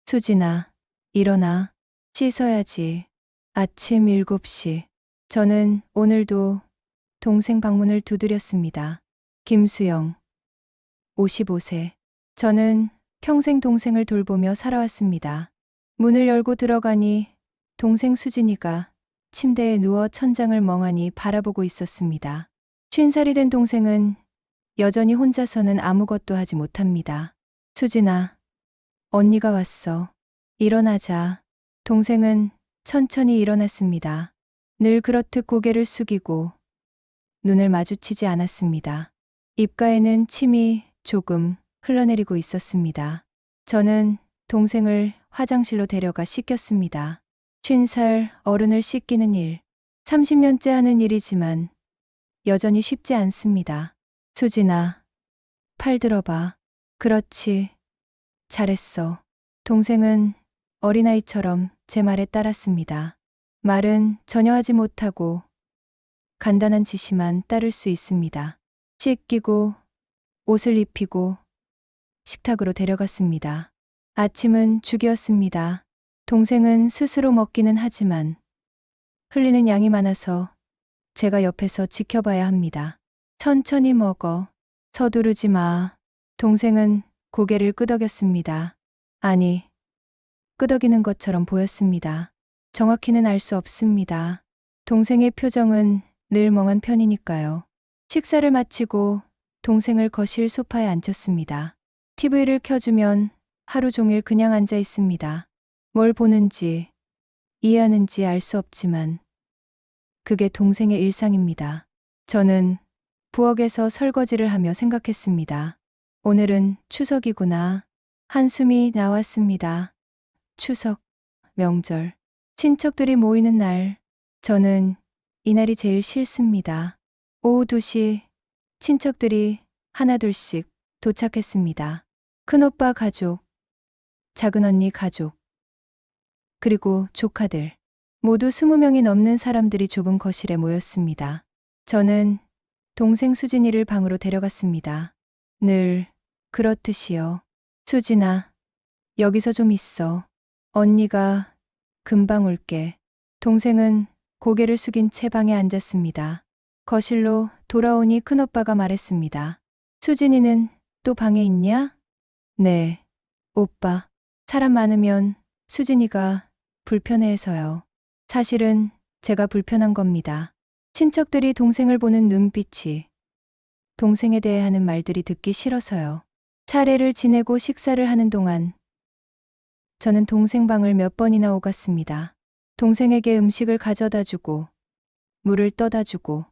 수진아, 일어나. 씻어야지. 아침 7시. 저는 오늘도 동생 방문을 두드렸습니다. 김수영, 55세. 저는 평생 동생을 돌보며 살아왔습니다. 문을 열고 들어가니 동생 수진이가 침대에 누워 천장을 멍하니 바라보고 있었습니다. 50살이 된 동생은 여전히 혼자서는 아무것도 하지 못합니다. 수진아, 언니가 왔어. 일어나자. 동생은 천천히 일어났습니다. 늘 그렇듯 고개를 숙이고 눈을 마주치지 않았습니다. 입가에는 침이 조금 흘러내리고 있었습니다. 저는 동생을 화장실로 데려가 씻겼습니다. 50살 어른을 씻기는 일, 30년째 하는 일이지만 여전히 쉽지 않습니다. 수진아, 팔 들어봐. 그렇지. 잘했어. 동생은 어린아이처럼 제 말에 따랐습니다. 말은 전혀 하지 못하고 간단한 지시만 따를 수 있습니다. 씻기고 옷을 입히고 식탁으로 데려갔습니다. 아침은 죽이었습니다. 동생은 스스로 먹기는 하지만 흘리는 양이 많아서 제가 옆에서 지켜봐야 합니다. 천천히 먹어. 서두르지 마. 동생은 고개를 끄덕였습니다. 아니, 끄덕이는 것처럼 보였습니다. 정확히는 알 수 없습니다. 동생의 표정은 늘 멍한 편이니까요. 식사를 마치고 동생을 거실 소파에 앉혔습니다. TV를 켜주면 하루 종일 그냥 앉아 있습니다. 뭘 보는지, 이해하는지 알 수 없지만 그게 동생의 일상입니다. 저는 부엌에서 설거지를 하며 생각했습니다. 오늘은 추석이구나. 한숨이 나왔습니다. 추석, 명절, 친척들이 모이는 날. 저는 이날이 제일 싫습니다. 오후 2시 친척들이 하나둘씩 도착했습니다. 큰오빠 가족, 작은언니 가족, 그리고 조카들. 모두 20명이 넘는 사람들이 좁은 거실에 모였습니다. 저는 동생 수진이를 방으로 데려갔습니다. 늘 그렇듯이요. 수진아, 여기서 좀 있어. 언니가 금방 올게. 동생은 고개를 숙인 채 방에 앉았습니다. 거실로 돌아오니 큰오빠가 말했습니다. 수진이는 또 방에 있냐? 네, 오빠. 사람 많으면 수진이가 불편해해서요. 사실은 제가 불편한 겁니다. 친척들이 동생을 보는 눈빛이, 동생에 대해 하는 말들이 듣기 싫어서요. 차례를 지내고 식사를 하는 동안 저는 동생 방을 몇 번이나 오갔습니다. 동생에게 음식을 가져다 주고, 물을 떠다 주고,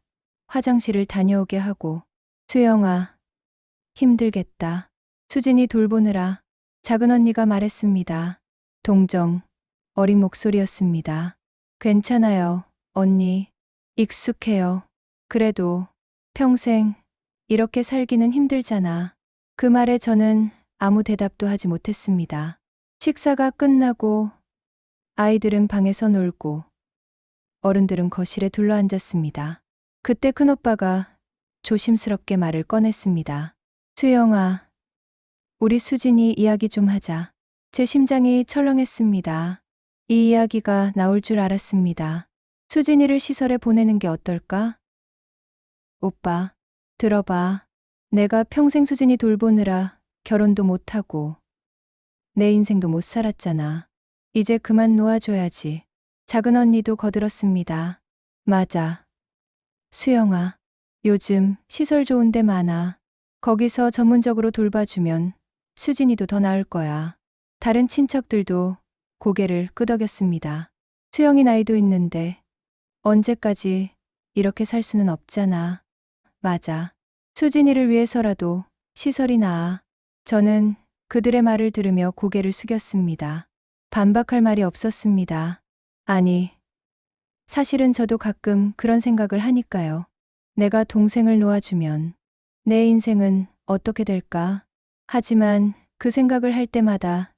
화장실을 다녀오게 하고. 수영아, 힘들겠다. 수진이 돌보느라. 작은 언니가 말했습니다. 동정, 어린 목소리였습니다. 괜찮아요, 언니. 익숙해요. 그래도 평생 이렇게 살기는 힘들잖아. 그 말에 저는 아무 대답도 하지 못했습니다. 식사가 끝나고 아이들은 방에서 놀고 어른들은 거실에 둘러앉았습니다. 그때 큰오빠가 조심스럽게 말을 꺼냈습니다. 수영아, 우리 수진이 이야기 좀 하자. 제 심장이 철렁했습니다. 이 이야기가 나올 줄 알았습니다. 수진이를 시설에 보내는 게 어떨까? 오빠, 들어봐. 내가 평생 수진이 돌보느라 결혼도 못하고 내 인생도 못 살았잖아. 이제 그만 놓아줘야지. 작은 언니도 거들었습니다. 맞아. 수영아, 요즘 시설 좋은 데 많아. 거기서 전문적으로 돌봐주면 수진이도 더 나을 거야. 다른 친척들도 고개를 끄덕였습니다. 수영이 나이도 있는데 언제까지 이렇게 살 수는 없잖아. 맞아. 수진이를 위해서라도 시설이 나아. 저는 그들의 말을 들으며 고개를 숙였습니다. 반박할 말이 없었습니다. 아니, 사실은 저도 가끔 그런 생각을 하니까요. 내가 동생을 놓아주면 내 인생은 어떻게 될까? 하지만 그 생각을 할 때마다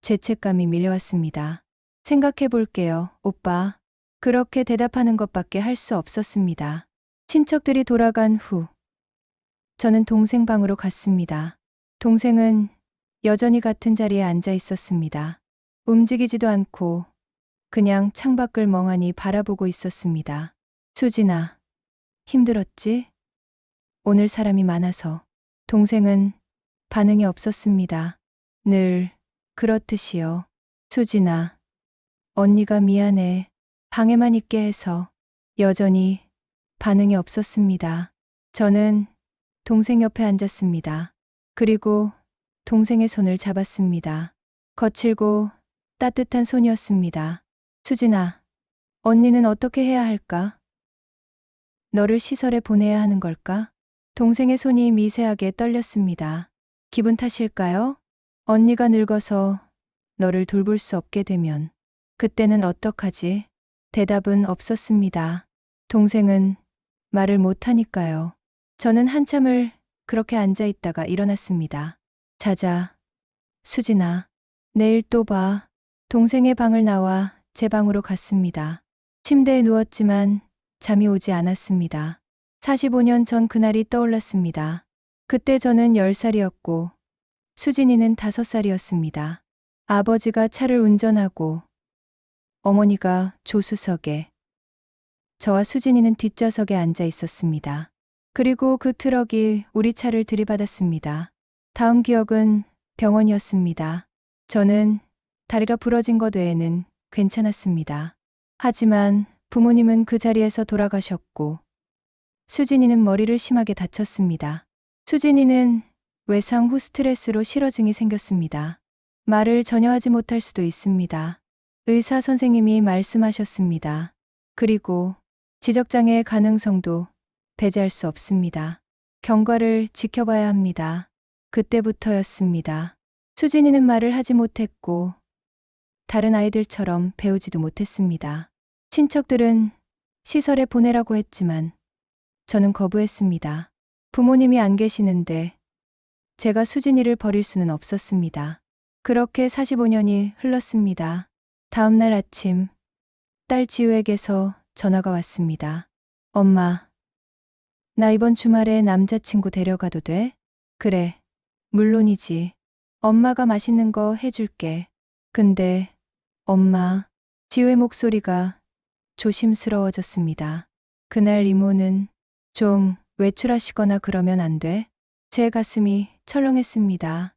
죄책감이 밀려왔습니다. 생각해 볼게요, 오빠. 그렇게 대답하는 것밖에 할 수 없었습니다. 친척들이 돌아간 후 저는 동생 방으로 갔습니다. 동생은 여전히 같은 자리에 앉아 있었습니다. 움직이지도 않고 그냥 창밖을 멍하니 바라보고 있었습니다. 수진아, 힘들었지? 오늘 사람이 많아서. 동생은 반응이 없었습니다. 늘 그렇듯이요. 수진아, 언니가 미안해. 방에만 있게 해서. 여전히 반응이 없었습니다. 저는 동생 옆에 앉았습니다. 그리고 동생의 손을 잡았습니다. 거칠고 따뜻한 손이었습니다. 수진아, 언니는 어떻게 해야 할까? 너를 시설에 보내야 하는 걸까? 동생의 손이 미세하게 떨렸습니다. 기분 탓일까요? 언니가 늙어서 너를 돌볼 수 없게 되면 그때는 어떡하지? 대답은 없었습니다. 동생은 말을 못하니까요. 저는 한참을 그렇게 앉아 있다가 일어났습니다. 자자, 수진아, 내일 또 봐. 동생의 방을 나와 제 방으로 갔습니다. 침대에 누웠지만 잠이 오지 않았습니다. 45년 전 그날이 떠올랐습니다. 그때 저는 10살이었고 수진이는 5살이었습니다. 아버지가 차를 운전하고 어머니가 조수석에, 저와 수진이는 뒷좌석에 앉아 있었습니다. 그리고 그 트럭이 우리 차를 들이받았습니다. 다음 기억은 병원이었습니다. 저는 다리가 부러진 것 외에는 괜찮았습니다. 하지만 부모님은 그 자리에서 돌아가셨고 수진이는 머리를 심하게 다쳤습니다. 수진이는 외상 후 스트레스로 실어증이 생겼습니다. 말을 전혀 하지 못할 수도 있습니다. 의사 선생님이 말씀하셨습니다. 그리고 지적장애의 가능성도 배제할 수 없습니다. 경과를 지켜봐야 합니다. 그때부터였습니다. 수진이는 말을 하지 못했고 다른 아이들처럼 배우지도 못했습니다. 친척들은 시설에 보내라고 했지만 저는 거부했습니다. 부모님이 안 계시는데 제가 수진이를 버릴 수는 없었습니다. 그렇게 45년이 흘렀습니다. 다음 날 아침, 딸 지우에게서 전화가 왔습니다. 엄마, 나 이번 주말에 남자친구 데려가도 돼? 그래, 물론이지. 엄마가 맛있는 거 해줄게. 근데, 엄마, 지우의 목소리가 조심스러워졌습니다. 그날 이모는 좀 외출하시거나 그러면 안 돼? 제 가슴이 철렁했습니다.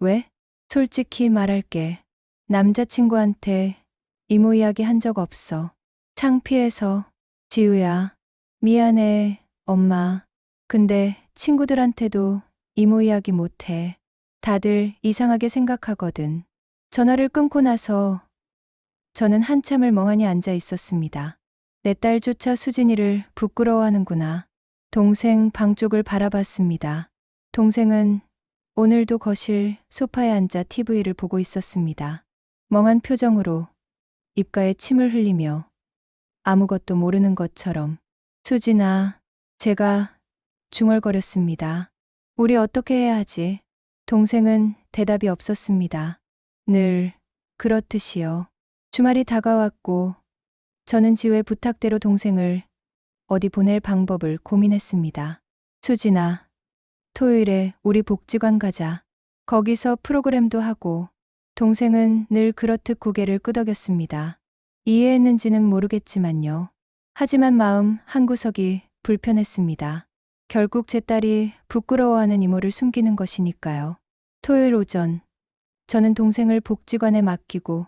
왜? 솔직히 말할게. 남자친구한테 이모 이야기 한 적 없어. 창피해서. 지우야, 미안해, 엄마. 근데 친구들한테도 이모 이야기 못해. 다들 이상하게 생각하거든. 전화를 끊고 나서 저는 한참을 멍하니 앉아 있었습니다. 내 딸조차 수진이를 부끄러워하는구나. 동생 방 쪽을 바라봤습니다. 동생은 오늘도 거실 소파에 앉아 TV를 보고 있었습니다. 멍한 표정으로 입가에 침을 흘리며 아무것도 모르는 것처럼. 수진아, 제가 중얼거렸습니다. 우리 어떻게 해야 하지? 동생은 대답이 없었습니다. 늘 그렇듯이요. 주말이 다가왔고 저는 지우의 부탁대로 동생을 어디 보낼 방법을 고민했습니다. 수진아, 토요일에 우리 복지관 가자. 거기서 프로그램도 하고. 동생은 늘 그렇듯 고개를 끄덕였습니다. 이해했는지는 모르겠지만요. 하지만 마음 한구석이 불편했습니다. 결국 제 딸이 부끄러워하는 이모를 숨기는 것이니까요. 토요일 오전, 저는 동생을 복지관에 맡기고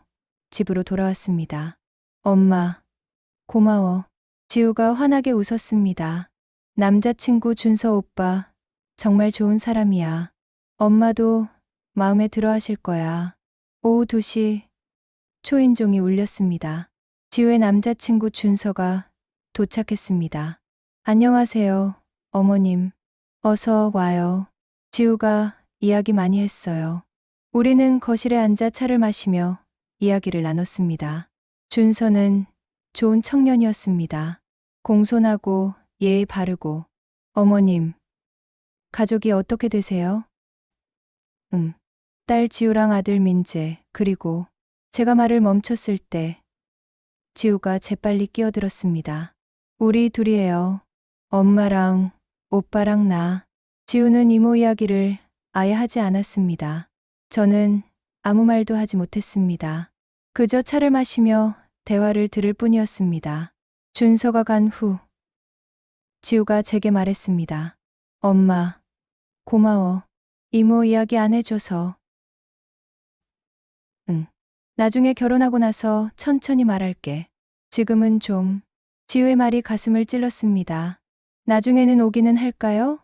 집으로 돌아왔습니다. 엄마, 고마워. 지우가 환하게 웃었습니다. 남자친구 준서 오빠, 정말 좋은 사람이야. 엄마도 마음에 들어 하실 거야. 오후 2시, 초인종이 울렸습니다. 지우의 남자친구 준서가 도착했습니다. 안녕하세요, 어머님. 어서 와요. 지우가 이야기 많이 했어요. 우리는 거실에 앉아 차를 마시며 이야기를 나눴습니다. 준서는 좋은 청년이었습니다. 공손하고 예의 바르고. 어머님, 가족이 어떻게 되세요? 딸 지우랑 아들 민재, 그리고 제가 말을 멈췄을 때 지우가 재빨리 끼어들었습니다. 우리 둘이에요. 엄마랑 오빠랑 나. 지우는 이모 이야기를 아예 하지 않았습니다. 저는 아무 말도 하지 못했습니다. 그저 차를 마시며 대화를 들을 뿐이었습니다. 준서가 간 후 지우가 제게 말했습니다. 엄마, 고마워. 이모 이야기 안 해줘서. 응. 나중에 결혼하고 나서 천천히 말할게. 지금은 좀. 지우의 말이 가슴을 찔렀습니다. 나중에는 오기는 할까요?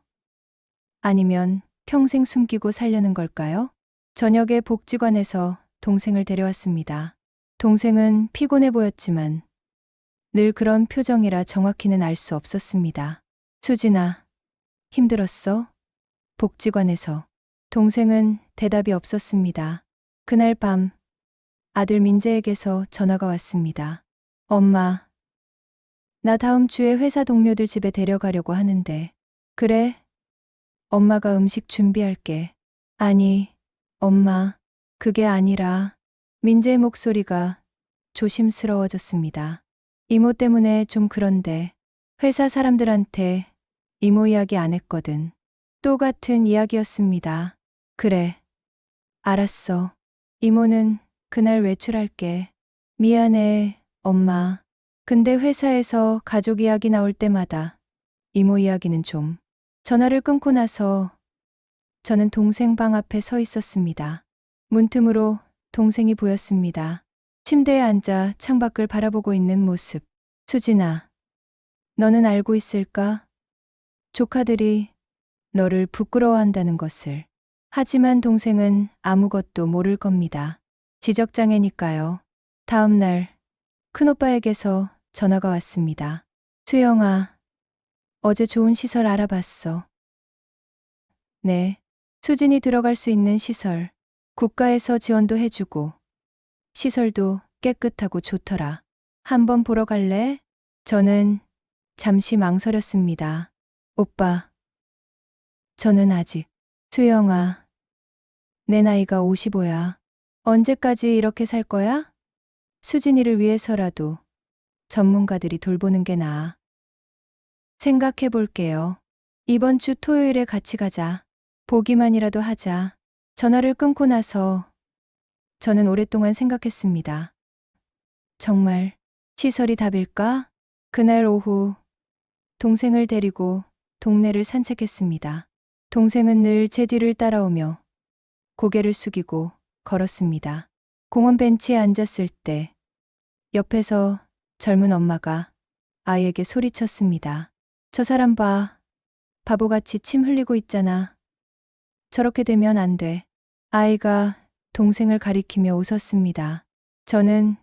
아니면 평생 숨기고 살려는 걸까요? 저녁에 복지관에서 동생을 데려왔습니다. 동생은 피곤해 보였지만 늘 그런 표정이라 정확히는 알 수 없었습니다. 수진아, 힘들었어? 복지관에서. 동생은 대답이 없었습니다. 그날 밤 아들 민재에게서 전화가 왔습니다. 엄마, 나 다음 주에 회사 동료들 집에 데려가려고 하는데. 그래? 엄마가 음식 준비할게. 아니, 엄마, 그게 아니라. 민재의 목소리가 조심스러워졌습니다. 이모 때문에 좀 그런데 회사 사람들한테 이모 이야기 안 했거든. 또 같은 이야기였습니다. 그래. 알았어. 이모는 그날 외출할게. 미안해, 엄마. 근데 회사에서 가족 이야기 나올 때마다 이모 이야기는 좀. 전화를 끊고 나서 저는 동생 방 앞에 서 있었습니다. 문틈으로 동생이 보였습니다. 침대에 앉아 창밖을 바라보고 있는 모습. 수진아, 너는 알고 있을까? 조카들이 너를 부끄러워한다는 것을. 하지만 동생은 아무것도 모를 겁니다. 지적장애니까요. 다음 날 큰오빠에게서 전화가 왔습니다. 수영아, 어제 좋은 시설 알아봤어. 네. 수진이 들어갈 수 있는 시설. 국가에서 지원도 해주고 시설도 깨끗하고 좋더라. 한번 보러 갈래? 저는 잠시 망설였습니다. 오빠, 저는 아직. 수영아, 내 나이가 55야. 언제까지 이렇게 살 거야? 수진이를 위해서라도 전문가들이 돌보는 게 나아. 생각해 볼게요. 이번 주 토요일에 같이 가자. 보기만이라도 하자. 전화를 끊고 나서 저는 오랫동안 생각했습니다. 정말 시설이 답일까? 그날 오후 동생을 데리고 동네를 산책했습니다. 동생은 늘 제 뒤를 따라오며 고개를 숙이고 걸었습니다. 공원 벤치에 앉았을 때 옆에서 젊은 엄마가 아이에게 소리쳤습니다. 저 사람 봐. 바보같이 침 흘리고 있잖아. 저렇게 되면 안 돼. 아이가 동생을 가리키며 웃었습니다. 저는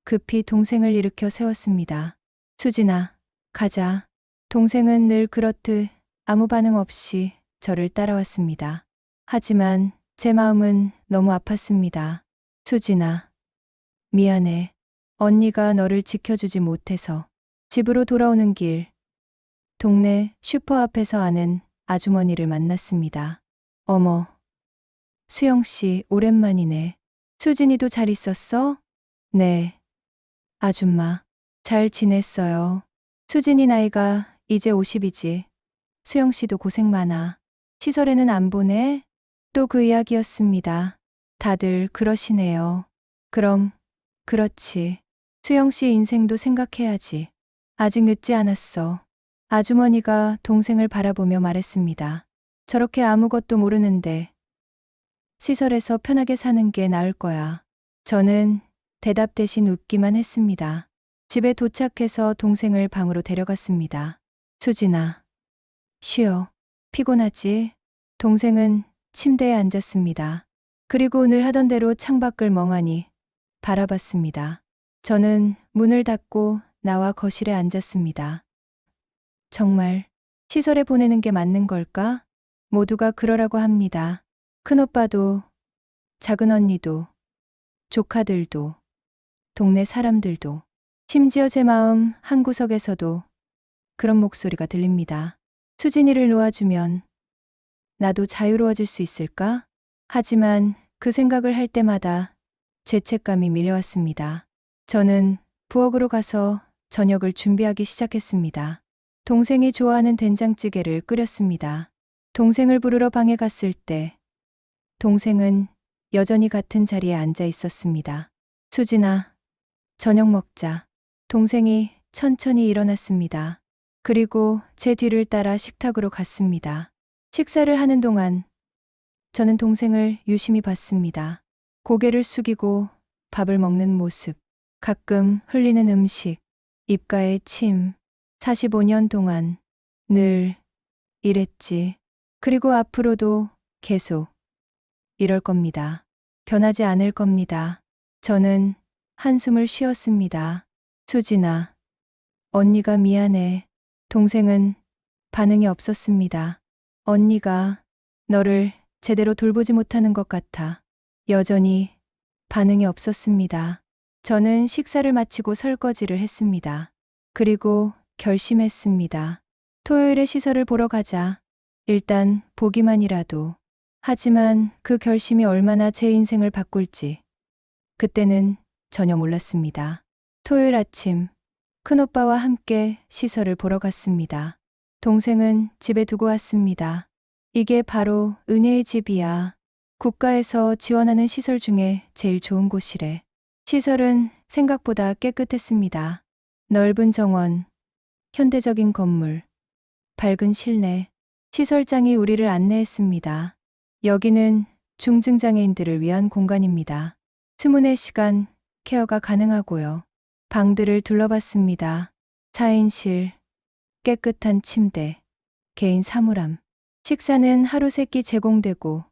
급히 동생을 일으켜 세웠습니다. 수진아, 가자. 동생은 늘 그렇듯 아무 반응 없이 저를 따라왔습니다. 하지만 제 마음은 너무 아팠습니다. 수진아, 미안해. 언니가 너를 지켜주지 못해서. 집으로 돌아오는 길, 동네 슈퍼 앞에서 아는 아주머니를 만났습니다. 어머, 수영씨 오랜만이네. 수진이도 잘 있었어? 네, 아줌마. 잘 지냈어요. 수진이 나이가 이제 50이지. 수영씨도 고생 많아. 시설에는 안 보내? 또 그 이야기였습니다. 다들 그러시네요. 그럼, 그렇지. 수영씨 인생도 생각해야지. 아직 늦지 않았어. 아주머니가 동생을 바라보며 말했습니다. 저렇게 아무것도 모르는데 시설에서 편하게 사는 게 나을 거야. 저는 대답 대신 웃기만 했습니다. 집에 도착해서 동생을 방으로 데려갔습니다. 수진아, 쉬어. 피곤하지? 동생은 침대에 앉았습니다. 그리고 늘 하던 대로 창밖을 멍하니 바라봤습니다. 저는 문을 닫고 나와 거실에 앉았습니다. 정말 시설에 보내는 게 맞는 걸까? 모두가 그러라고 합니다. 큰오빠도, 작은 언니도, 조카들도, 동네 사람들도, 심지어 제 마음 한구석에서도 그런 목소리가 들립니다. 수진이를 놓아주면 나도 자유로워질 수 있을까? 하지만 그 생각을 할 때마다 죄책감이 밀려왔습니다. 저는 부엌으로 가서 저녁을 준비하기 시작했습니다. 동생이 좋아하는 된장찌개를 끓였습니다. 동생을 부르러 방에 갔을 때 동생은 여전히 같은 자리에 앉아 있었습니다. 수진아, 저녁 먹자. 동생이 천천히 일어났습니다. 그리고 제 뒤를 따라 식탁으로 갔습니다. 식사를 하는 동안 저는 동생을 유심히 봤습니다. 고개를 숙이고 밥을 먹는 모습, 가끔 흘리는 음식, 입가에 침. 45년 동안 늘 이랬지. 그리고 앞으로도 계속 이럴 겁니다. 변하지 않을 겁니다. 저는 한숨을 쉬었습니다. 수진아, 언니가 미안해. 동생은 반응이 없었습니다. 언니가 너를 제대로 돌보지 못하는 것 같아. 여전히 반응이 없었습니다. 저는 식사를 마치고 설거지를 했습니다. 그리고 결심했습니다. 토요일에 시설을 보러 가자. 일단 보기만이라도. 하지만 그 결심이 얼마나 제 인생을 바꿀지 그때는 전혀 몰랐습니다. 토요일 아침 큰오빠와 함께 시설을 보러 갔습니다. 동생은 집에 두고 왔습니다. 이게 바로 은혜의 집이야. 국가에서 지원하는 시설 중에 제일 좋은 곳이래. 시설은 생각보다 깨끗했습니다. 넓은 정원, 현대적인 건물, 밝은 실내. 시설장이 우리를 안내했습니다. 여기는 중증장애인들을 위한 공간입니다. 24시간 케어가 가능하고요. 방들을 둘러봤습니다. 4인실, 깨끗한 침대, 개인 사물함. 식사는 하루 3끼 제공되고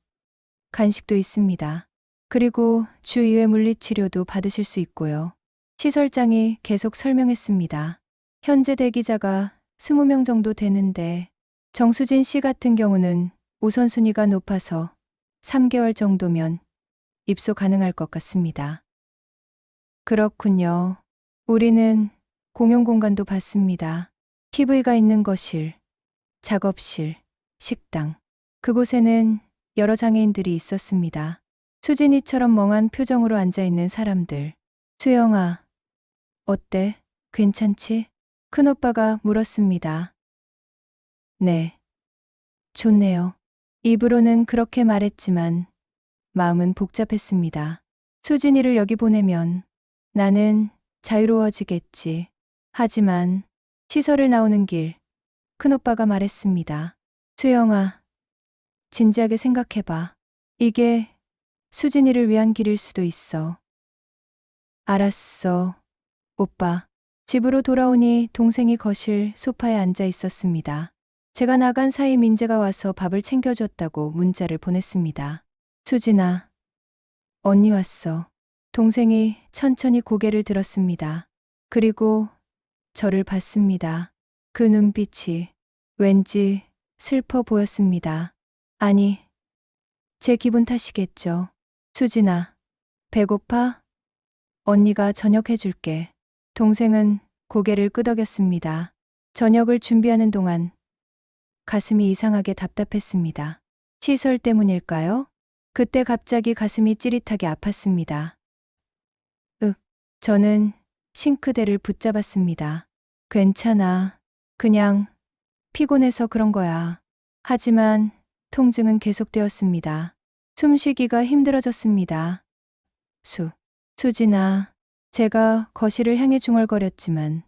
간식도 있습니다. 그리고 주 2회 물리치료도 받으실 수 있고요. 시설장이 계속 설명했습니다. 현재 대기자가 20명 정도 되는데 정수진 씨 같은 경우는 우선순위가 높아서 3개월 정도면 입소 가능할 것 같습니다. 그렇군요. 우리는 공용 공간도 봤습니다. TV가 있는 거실, 작업실, 식당. 그곳에는 여러 장애인들이 있었습니다. 수진이처럼 멍한 표정으로 앉아있는 사람들. 수영아, 어때? 괜찮지? 큰오빠가 물었습니다. 네, 좋네요. 입으로는 그렇게 말했지만 마음은 복잡했습니다. 수진이를 여기 보내면 나는 자유로워지겠지. 하지만 시설을 나오는 길, 큰오빠가 말했습니다. 수영아, 진지하게 생각해봐. 이게 수진이를 위한 길일 수도 있어. 알았어, 오빠. 집으로 돌아오니 동생이 거실 소파에 앉아 있었습니다. 제가 나간 사이 민재가 와서 밥을 챙겨줬다고 문자를 보냈습니다. 수진아, 언니 왔어. 동생이 천천히 고개를 들었습니다. 그리고 저를 봤습니다. 그 눈빛이 왠지 슬퍼 보였습니다. 아니, 제 기분 탓이겠죠. 수진아, 배고파? 언니가 저녁 해줄게. 동생은 고개를 끄덕였습니다. 저녁을 준비하는 동안 가슴이 이상하게 답답했습니다. 시설 때문일까요? 그때 갑자기 가슴이 찌릿하게 아팠습니다. 저는 싱크대를 붙잡았습니다. 괜찮아. 그냥 피곤해서 그런 거야. 하지만 통증은 계속되었습니다. 숨쉬기가 힘들어졌습니다. 수진아, 제가 거실을 향해 중얼거렸지만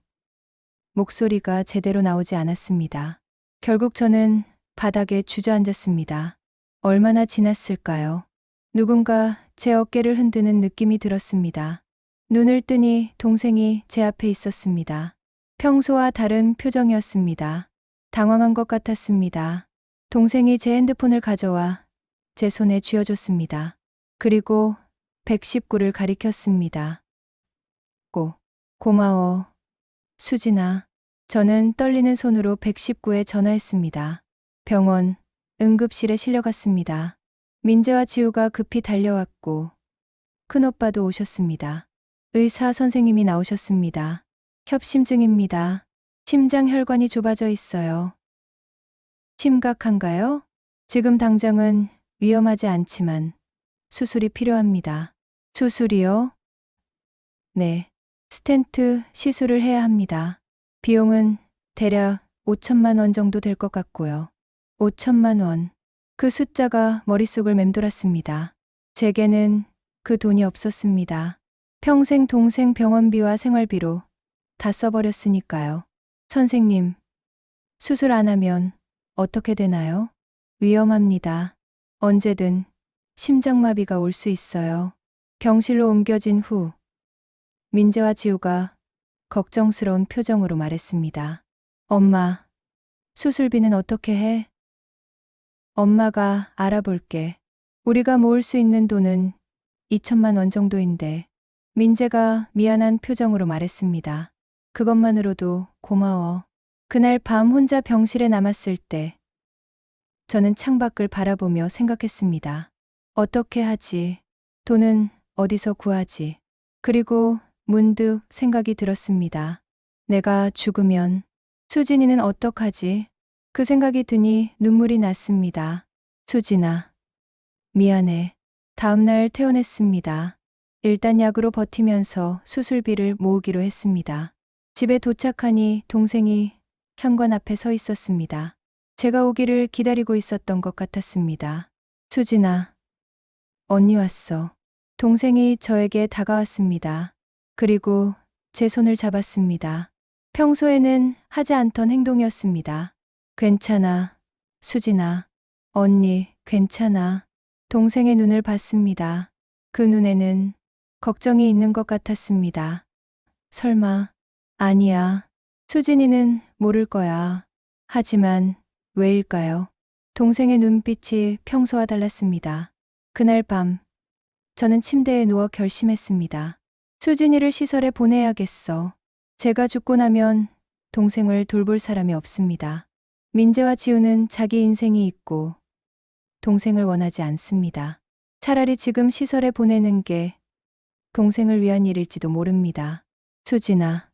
목소리가 제대로 나오지 않았습니다. 결국 저는 바닥에 주저앉았습니다. 얼마나 지났을까요? 누군가 제 어깨를 흔드는 느낌이 들었습니다. 눈을 뜨니 동생이 제 앞에 있었습니다. 평소와 다른 표정이었습니다. 당황한 것 같았습니다. 동생이 제 핸드폰을 가져와 제 손에 쥐어줬습니다. 그리고 119를 가리켰습니다. 고마워, 수진아. 저는 떨리는 손으로 119에 전화했습니다. 병원, 응급실에 실려갔습니다. 민재와 지우가 급히 달려왔고 큰오빠도 오셨습니다. 의사 선생님이 나오셨습니다. 협심증입니다. 심장 혈관이 좁아져 있어요. 심각한가요? 지금 당장은 위험하지 않지만 수술이 필요합니다. 수술이요? 네, 스텐트 시술을 해야 합니다. 비용은 대략 5천만 원 정도 될 것 같고요. 5천만 원. 그 숫자가 머릿속을 맴돌았습니다. 제게는 그 돈이 없었습니다. 평생 동생 병원비와 생활비로 다 써버렸으니까요. 선생님, 수술 안 하면 어떻게 되나요? 위험합니다. 언제든 심장마비가 올 수 있어요. 병실로 옮겨진 후 민재와 지우가 걱정스러운 표정으로 말했습니다. 엄마, 수술비는 어떻게 해? 엄마가 알아볼게. 우리가 모을 수 있는 돈은 2천만 원 정도인데. 민재가 미안한 표정으로 말했습니다. 그것만으로도 고마워. 그날 밤 혼자 병실에 남았을 때 저는 창밖을 바라보며 생각했습니다. 어떻게 하지? 돈은 어디서 구하지? 그리고 문득 생각이 들었습니다. 내가 죽으면 수진이는 어떡하지? 그 생각이 드니 눈물이 났습니다. 수진아, 미안해. 다음날 퇴원했습니다. 일단 약으로 버티면서 수술비를 모으기로 했습니다. 집에 도착하니 동생이 현관 앞에 서 있었습니다. 제가 오기를 기다리고 있었던 것 같았습니다. 수진아, 언니 왔어. 동생이 저에게 다가왔습니다. 그리고 제 손을 잡았습니다. 평소에는 하지 않던 행동이었습니다. 괜찮아, 수진아. 언니, 괜찮아. 동생의 눈을 봤습니다. 그 눈에는 걱정이 있는 것 같았습니다. 설마, 아니야. 수진이는 모를 거야. 하지만 왜일까요? 동생의 눈빛이 평소와 달랐습니다. 그날 밤, 저는 침대에 누워 결심했습니다. 수진이를 시설에 보내야겠어. 제가 죽고 나면 동생을 돌볼 사람이 없습니다. 민재와 지우는 자기 인생이 있고 동생을 원하지 않습니다. 차라리 지금 시설에 보내는 게 동생을 위한 일일지도 모릅니다. 수진아,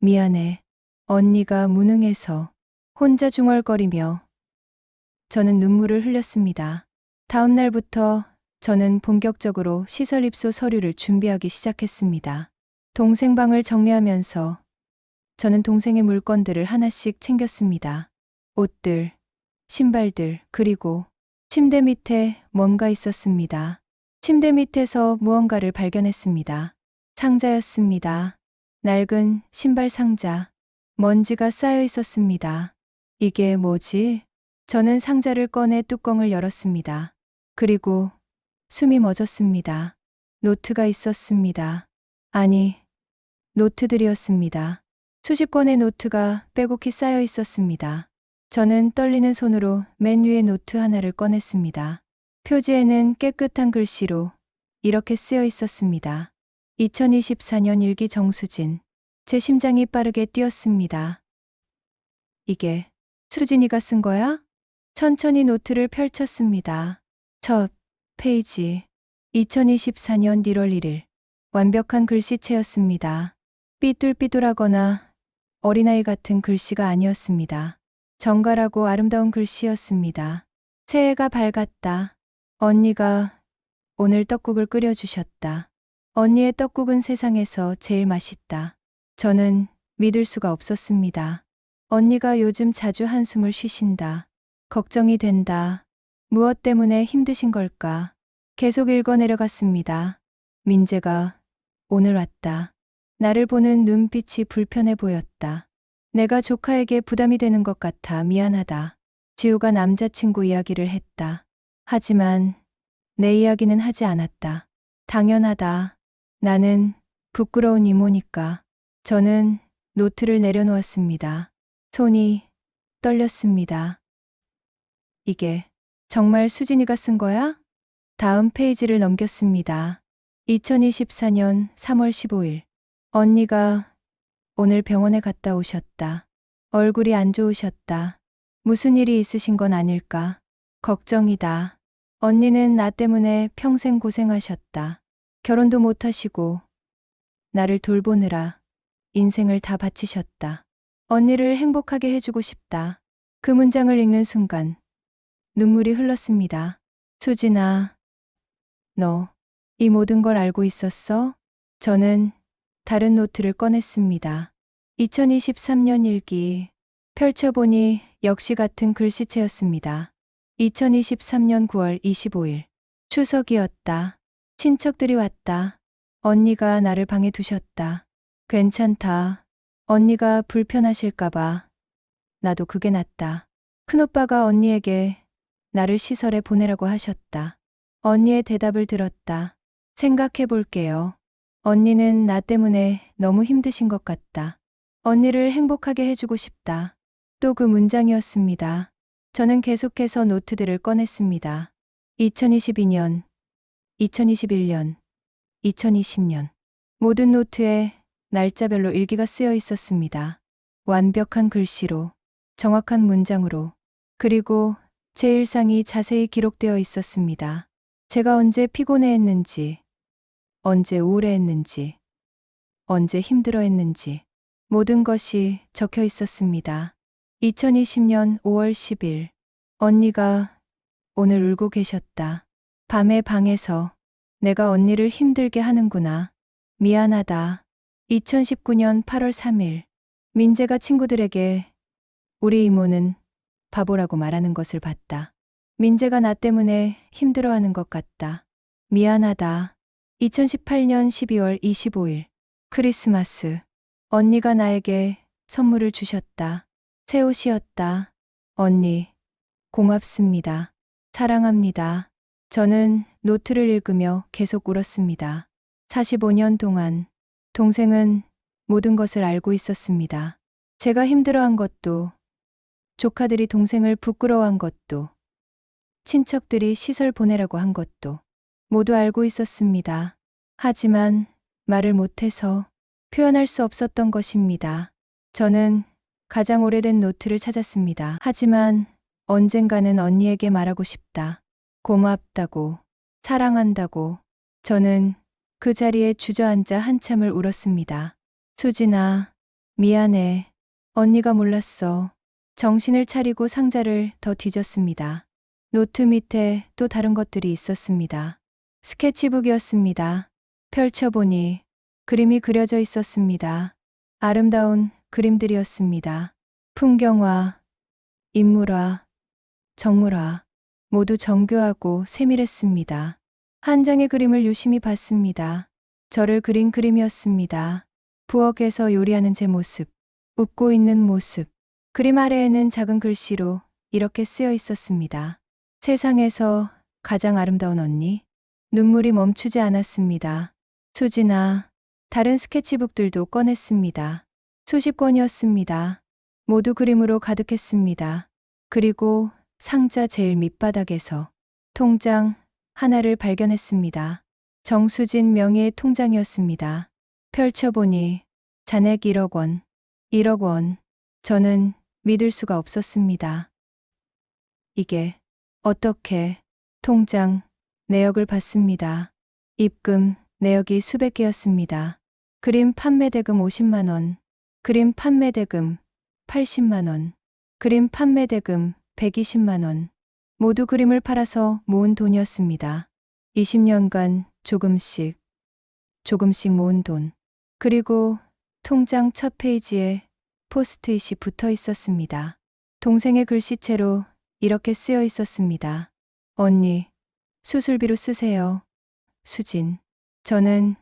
미안해. 언니가 무능해서. 혼자 중얼거리며 저는 눈물을 흘렸습니다. 다음 날부터 저는 본격적으로 시설 입소 서류를 준비하기 시작했습니다. 동생 방을 정리하면서 저는 동생의 물건들을 하나씩 챙겼습니다. 옷들, 신발들, 그리고 침대 밑에 뭔가 있었습니다. 침대 밑에서 무언가를 발견했습니다. 상자였습니다. 낡은 신발 상자. 먼지가 쌓여 있었습니다. 이게 뭐지? 저는 상자를 꺼내 뚜껑을 열었습니다. 그리고 숨이 멎었습니다. 노트가 있었습니다. 아니, 노트들이었습니다. 수십 권의 노트가 빼곡히 쌓여 있었습니다. 저는 떨리는 손으로 맨 위에 노트 하나를 꺼냈습니다. 표지에는 깨끗한 글씨로 이렇게 쓰여 있었습니다. 2024년 일기 정수진. 제 심장이 빠르게 뛰었습니다. 이게 수진이가 쓴 거야? 천천히 노트를 펼쳤습니다. 첫 페이지. 2024년 1월 1일. 완벽한 글씨체였습니다. 삐뚤삐뚤하거나 어린아이 같은 글씨가 아니었습니다. 정갈하고 아름다운 글씨였습니다. 새해가 밝았다. 언니가 오늘 떡국을 끓여주셨다. 언니의 떡국은 세상에서 제일 맛있다. 저는 믿을 수가 없었습니다. 언니가 요즘 자주 한숨을 쉬신다. 걱정이 된다. 무엇 때문에 힘드신 걸까? 계속 읽어 내려갔습니다. 민재가 오늘 왔다. 나를 보는 눈빛이 불편해 보였다. 내가 조카에게 부담이 되는 것 같아 미안하다. 지우가 남자친구 이야기를 했다. 하지만 내 이야기는 하지 않았다. 당연하다. 나는 부끄러운 이모니까. 저는 노트를 내려놓았습니다. 손이 떨렸습니다. 이게 정말 수진이가 쓴 거야? 다음 페이지를 넘겼습니다. 2024년 3월 15일. 언니가 오늘 병원에 갔다 오셨다. 얼굴이 안 좋으셨다. 무슨 일이 있으신 건 아닐까? 걱정이다. 언니는 나 때문에 평생 고생하셨다. 결혼도 못 하시고 나를 돌보느라 인생을 다 바치셨다. 언니를 행복하게 해주고 싶다. 그 문장을 읽는 순간 눈물이 흘렀습니다. 수진아, 너 이 모든 걸 알고 있었어? 저는 다른 노트를 꺼냈습니다. 2023년 일기. 펼쳐보니 역시 같은 글씨체였습니다. 2023년 9월 25일. 추석이었다. 친척들이 왔다. 언니가 나를 방에 두셨다. 괜찮다. 언니가 불편하실까봐. 나도 그게 낫다. 큰오빠가 언니에게 나를 시설에 보내라고 하셨다. 언니의 대답을 들었다. 생각해 볼게요. 언니는 나 때문에 너무 힘드신 것 같다. 언니를 행복하게 해주고 싶다. 또 그 문장이었습니다. 저는 계속해서 노트들을 꺼냈습니다. 2022년, 2021년, 2020년. 모든 노트에 날짜별로 일기가 쓰여 있었습니다. 완벽한 글씨로, 정확한 문장으로, 그리고 제 일상이 자세히 기록되어 있었습니다. 제가 언제 피곤해했는지, 언제 우울해했는지, 언제 힘들어했는지, 모든 것이 적혀 있었습니다. 2020년 5월 10일, 언니가 오늘 울고 계셨다. 밤에 방에서 내가 언니를 힘들게 하는구나. 미안하다. 2019년 8월 3일, 민재가 친구들에게 우리 이모는 바보라고 말하는 것을 봤다. 민재가 나 때문에 힘들어하는 것 같다. 미안하다. 2018년 12월 25일, 크리스마스. 언니가 나에게 선물을 주셨다. 새 옷이었다. 언니, 고맙습니다. 사랑합니다. 저는 노트를 읽으며 계속 울었습니다. 45년 동안 동생은 모든 것을 알고 있었습니다. 제가 힘들어한 것도, 조카들이 동생을 부끄러워한 것도, 친척들이 시설 보내라고 한 것도 모두 알고 있었습니다. 하지만 말을 못해서 표현할 수 없었던 것입니다. 저는 가장 오래된 노트를 찾았습니다. 하지만 언젠가는 언니에게 말하고 싶다. 고맙다고, 사랑한다고. 저는 그 자리에 주저앉아 한참을 울었습니다. 수진아, 미안해. 언니가 몰랐어. 정신을 차리고 상자를 더 뒤졌습니다. 노트 밑에 또 다른 것들이 있었습니다. 스케치북이었습니다. 펼쳐보니 그림이 그려져 있었습니다. 아름다운 그림들이었습니다. 풍경화, 인물화, 정물화, 모두 정교하고 세밀했습니다. 한 장의 그림을 유심히 봤습니다. 저를 그린 그림이었습니다. 부엌에서 요리하는 제 모습, 웃고 있는 모습. 그림 아래에는 작은 글씨로 이렇게 쓰여 있었습니다. 세상에서 가장 아름다운 언니. 눈물이 멈추지 않았습니다. 수진아, 다른 스케치북들도 꺼냈습니다. 수십 권이었습니다. 모두 그림으로 가득했습니다. 그리고 상자 제일 밑바닥에서 통장 하나를 발견했습니다. 정수진 명의의 통장이었습니다. 펼쳐보니 잔액 1억 원, 1억 원. 저는 믿을 수가 없었습니다. 이게 어떻게 통장 내역을 봤습니다. 입금 내역이 수백 개였습니다. 그림 판매 대금 50만 원, 그림 판매 대금 80만 원, 그림 판매 대금 120만 원. 모두 그림을 팔아서 모은 돈이었습니다. 20년간 조금씩 모은 돈. 그리고 통장 첫 페이지에 포스트잇이 붙어 있었습니다. 동생의 글씨체로 이렇게 쓰여 있었습니다. 언니, 수술비로 쓰세요. 수진. 저는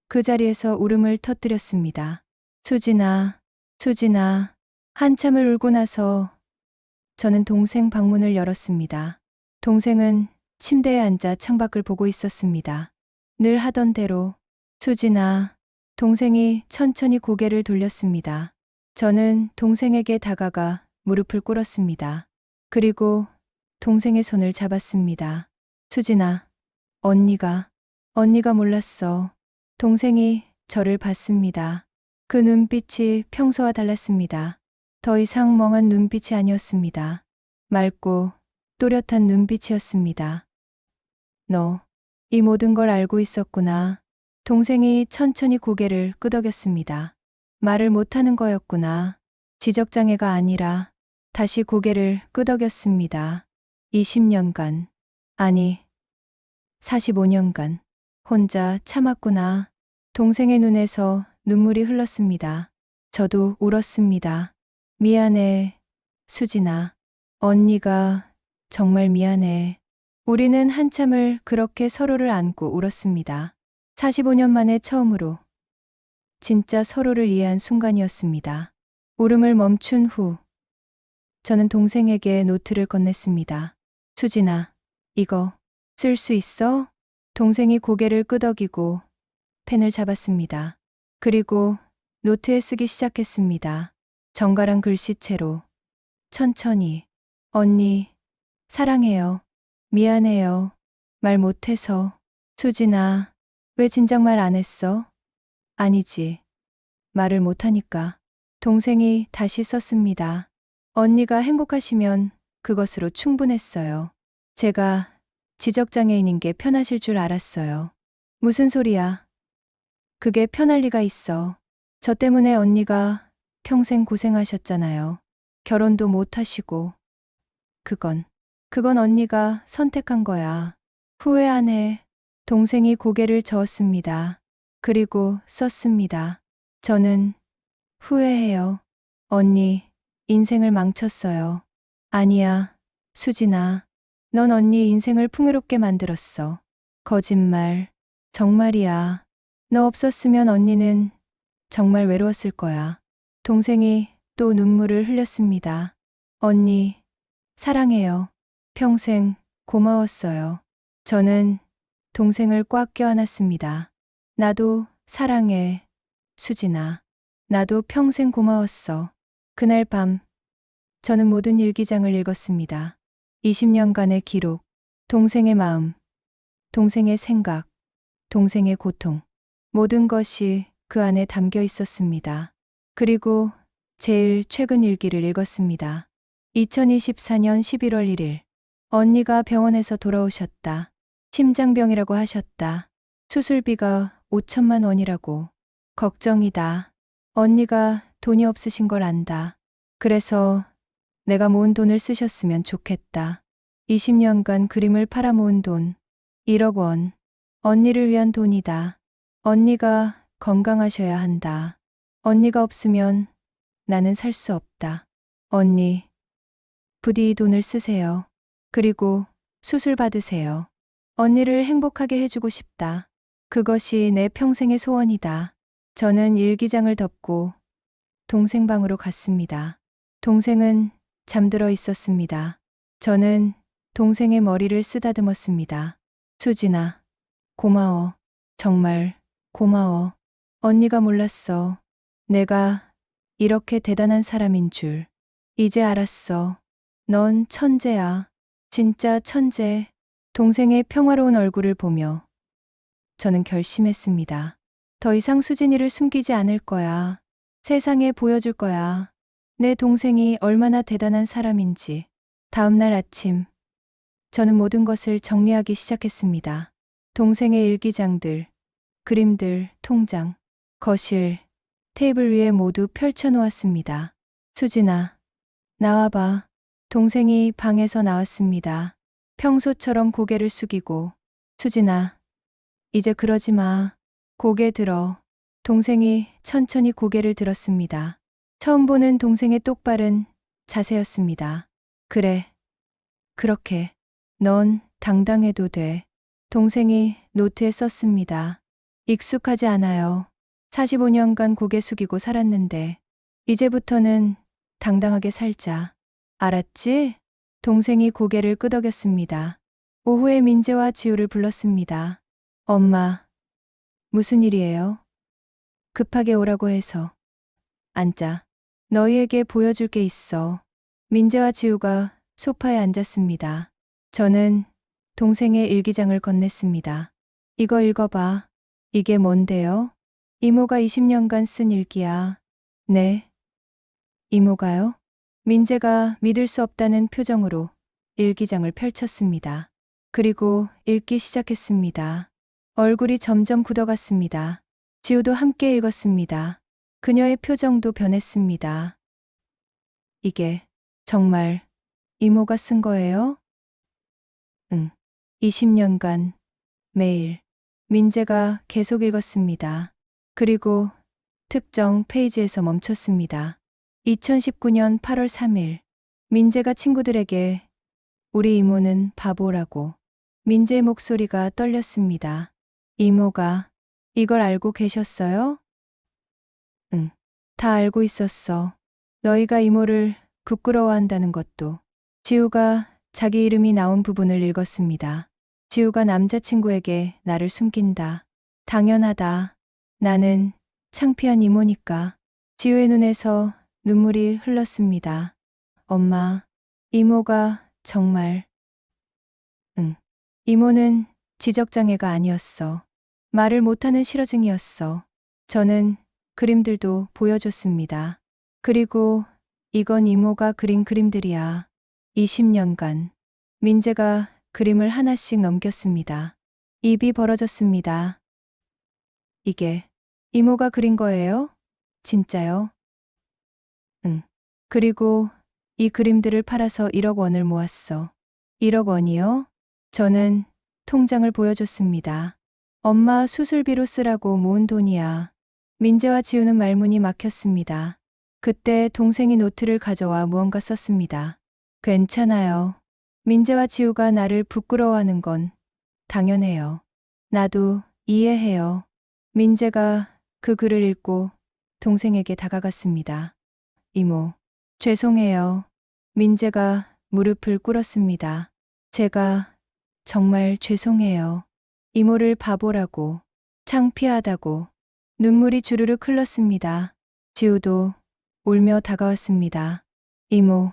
그 자리에서 울음을 터뜨렸습니다. 수진아, 수진아. 한참을 울고 나서 저는 동생 방문을 열었습니다. 동생은 침대에 앉아 창밖을 보고 있었습니다. 늘 하던 대로. 수진아. 동생이 천천히 고개를 돌렸습니다. 저는 동생에게 다가가 무릎을 꿇었습니다. 그리고 동생의 손을 잡았습니다. 수진아, 언니가 몰랐어. 동생이 저를 봤습니다. 그 눈빛이 평소와 달랐습니다. 더 이상 멍한 눈빛이 아니었습니다. 맑고 또렷한 눈빛이었습니다. 너, 이 모든 걸 알고 있었구나. 동생이 천천히 고개를 끄덕였습니다. 말을 못하는 거였구나. 지적장애가 아니라. 다시 고개를 끄덕였습니다. 20년간, 아니 45년간 혼자 참았구나. 동생의 눈에서 눈물이 흘렀습니다. 저도 울었습니다. 미안해, 수진아. 언니가 정말 미안해. 우리는 한참을 그렇게 서로를 안고 울었습니다. 45년 만에 처음으로 진짜 서로를 이해한 순간이었습니다. 울음을 멈춘 후 저는 동생에게 노트를 건넸습니다. 수진아, 이거 쓸 수 있어? 동생이 고개를 끄덕이고 펜을 잡았습니다. 그리고 노트에 쓰기 시작했습니다. 정갈한 글씨체로 천천히 언니, 사랑해요. 미안해요. 말 못해서. 수진아, 왜 진작 말 안 했어? 아니지. 말을 못하니까. 동생이 다시 썼습니다. 언니가 행복하시면 그것으로 충분했어요. 제가 지적장애인인 게 편하실 줄 알았어요. 무슨 소리야? 그게 편할 리가 있어. 저 때문에 언니가 평생 고생하셨잖아요. 결혼도 못 하시고. 그건 언니가 선택한 거야. 후회 안 해. 동생이 고개를 저었습니다. 그리고 썼습니다. 저는 후회해요. 언니, 인생을 망쳤어요. 아니야, 수진아. 넌 언니 인생을 풍요롭게 만들었어. 거짓말. 정말이야. 너 없었으면 언니는 정말 외로웠을 거야. 동생이 또 눈물을 흘렸습니다. 언니, 사랑해요. 평생 고마웠어요. 저는 동생을 꽉 껴안았습니다. 나도 사랑해, 수진아. 나도 평생 고마웠어. 그날 밤, 저는 모든 일기장을 읽었습니다. 20년간의 기록, 동생의 마음, 동생의 생각, 동생의 고통. 모든 것이 그 안에 담겨 있었습니다. 그리고 제일 최근 일기를 읽었습니다. 2024년 11월 1일. 언니가 병원에서 돌아오셨다. 심장병이라고 하셨다. 수술비가 5천만 원이라고. 걱정이다. 언니가 돈이 없으신 걸 안다. 그래서 내가 모은 돈을 쓰셨으면 좋겠다. 20년간 그림을 팔아 모은 돈. 1억 원. 언니를 위한 돈이다. 언니가 건강하셔야 한다. 언니가 없으면 나는 살 수 없다. 언니, 부디 이 돈을 쓰세요. 그리고 수술 받으세요. 언니를 행복하게 해주고 싶다. 그것이 내 평생의 소원이다. 저는 일기장을 덮고 동생 방으로 갔습니다. 동생은 잠들어 있었습니다. 저는 동생의 머리를 쓰다듬었습니다. 수진아, 고마워. 정말 고마워. 언니가 몰랐어. 내가 이렇게 대단한 사람인 줄. 이제 알았어. 넌 천재야. 진짜 천재. 동생의 평화로운 얼굴을 보며 저는 결심했습니다. 더 이상 수진이를 숨기지 않을 거야. 세상에 보여줄 거야. 내 동생이 얼마나 대단한 사람인지. 다음 날 아침, 저는 모든 것을 정리하기 시작했습니다. 동생의 일기장들, 그림들, 통장, 거실, 테이블 위에 모두 펼쳐놓았습니다. 수진아, 나와봐. 동생이 방에서 나왔습니다. 평소처럼 고개를 숙이고, 수진아, 이제 그러지 마. 고개 들어. 동생이 천천히 고개를 들었습니다. 처음 보는 동생의 똑바른 자세였습니다. 그래, 그렇게. 넌 당당해도 돼. 동생이 노트에 썼습니다. 익숙하지 않아요. 45년간 고개 숙이고 살았는데, 이제부터는 당당하게 살자. 알았지? 동생이 고개를 끄덕였습니다. 오후에 민재와 지우를 불렀습니다. 엄마, 무슨 일이에요? 급하게 오라고 해서. 앉자. 너희에게 보여줄 게 있어. 민재와 지우가 소파에 앉았습니다. 저는 동생의 일기장을 건넸습니다. 이거 읽어봐. 이게 뭔데요? 이모가 20년간 쓴 일기야. 네. 이모가요? 민재가 믿을 수 없다는 표정으로 일기장을 펼쳤습니다. 그리고 읽기 시작했습니다. 얼굴이 점점 굳어갔습니다. 지우도 함께 읽었습니다. 그녀의 표정도 변했습니다. 이게 정말 이모가 쓴 거예요? 응. 20년간 매일 민재가 계속 읽었습니다. 그리고 특정 페이지에서 멈췄습니다. 2019년 8월 3일 민재가 친구들에게 우리 이모는 바보라고 민재의 목소리가 떨렸습니다. 이모가 이걸 알고 계셨어요? 응, 다 알고 있었어. 너희가 이모를 부끄러워한다는 것도. 지우가 자기 이름이 나온 부분을 읽었습니다. 지우가 남자친구에게 나를 숨긴다. 당연하다. 나는 창피한 이모니까. 지우의 눈에서 눈물이 흘렀습니다. 엄마, 이모가 정말. 응. 이모는 지적장애가 아니었어. 말을 못하는 실어증이었어. 저는 그림들도 보여줬습니다. 그리고 이건 이모가 그린 그림들이야. 20년간. 민재가 그림을 하나씩 넘겼습니다. 입이 벌어졌습니다. 이게 이모가 그린 거예요? 진짜요? 응. 그리고 이 그림들을 팔아서 1억 원을 모았어. 1억 원이요? 저는 통장을 보여줬습니다. 엄마 수술비로 쓰라고 모은 돈이야. 민재와 지우는 말문이 막혔습니다. 그때 동생이 노트를 가져와 무언가 썼습니다. 괜찮아요. 민재와 지우가 나를 부끄러워하는 건 당연해요. 나도 이해해요. 민재가 그 글을 읽고 동생에게 다가갔습니다. 이모, 죄송해요. 민재가 무릎을 꿇었습니다. 제가 정말 죄송해요. 이모를 바보라고, 창피하다고. 눈물이 주르륵 흘렀습니다. 지우도 울며 다가왔습니다. 이모,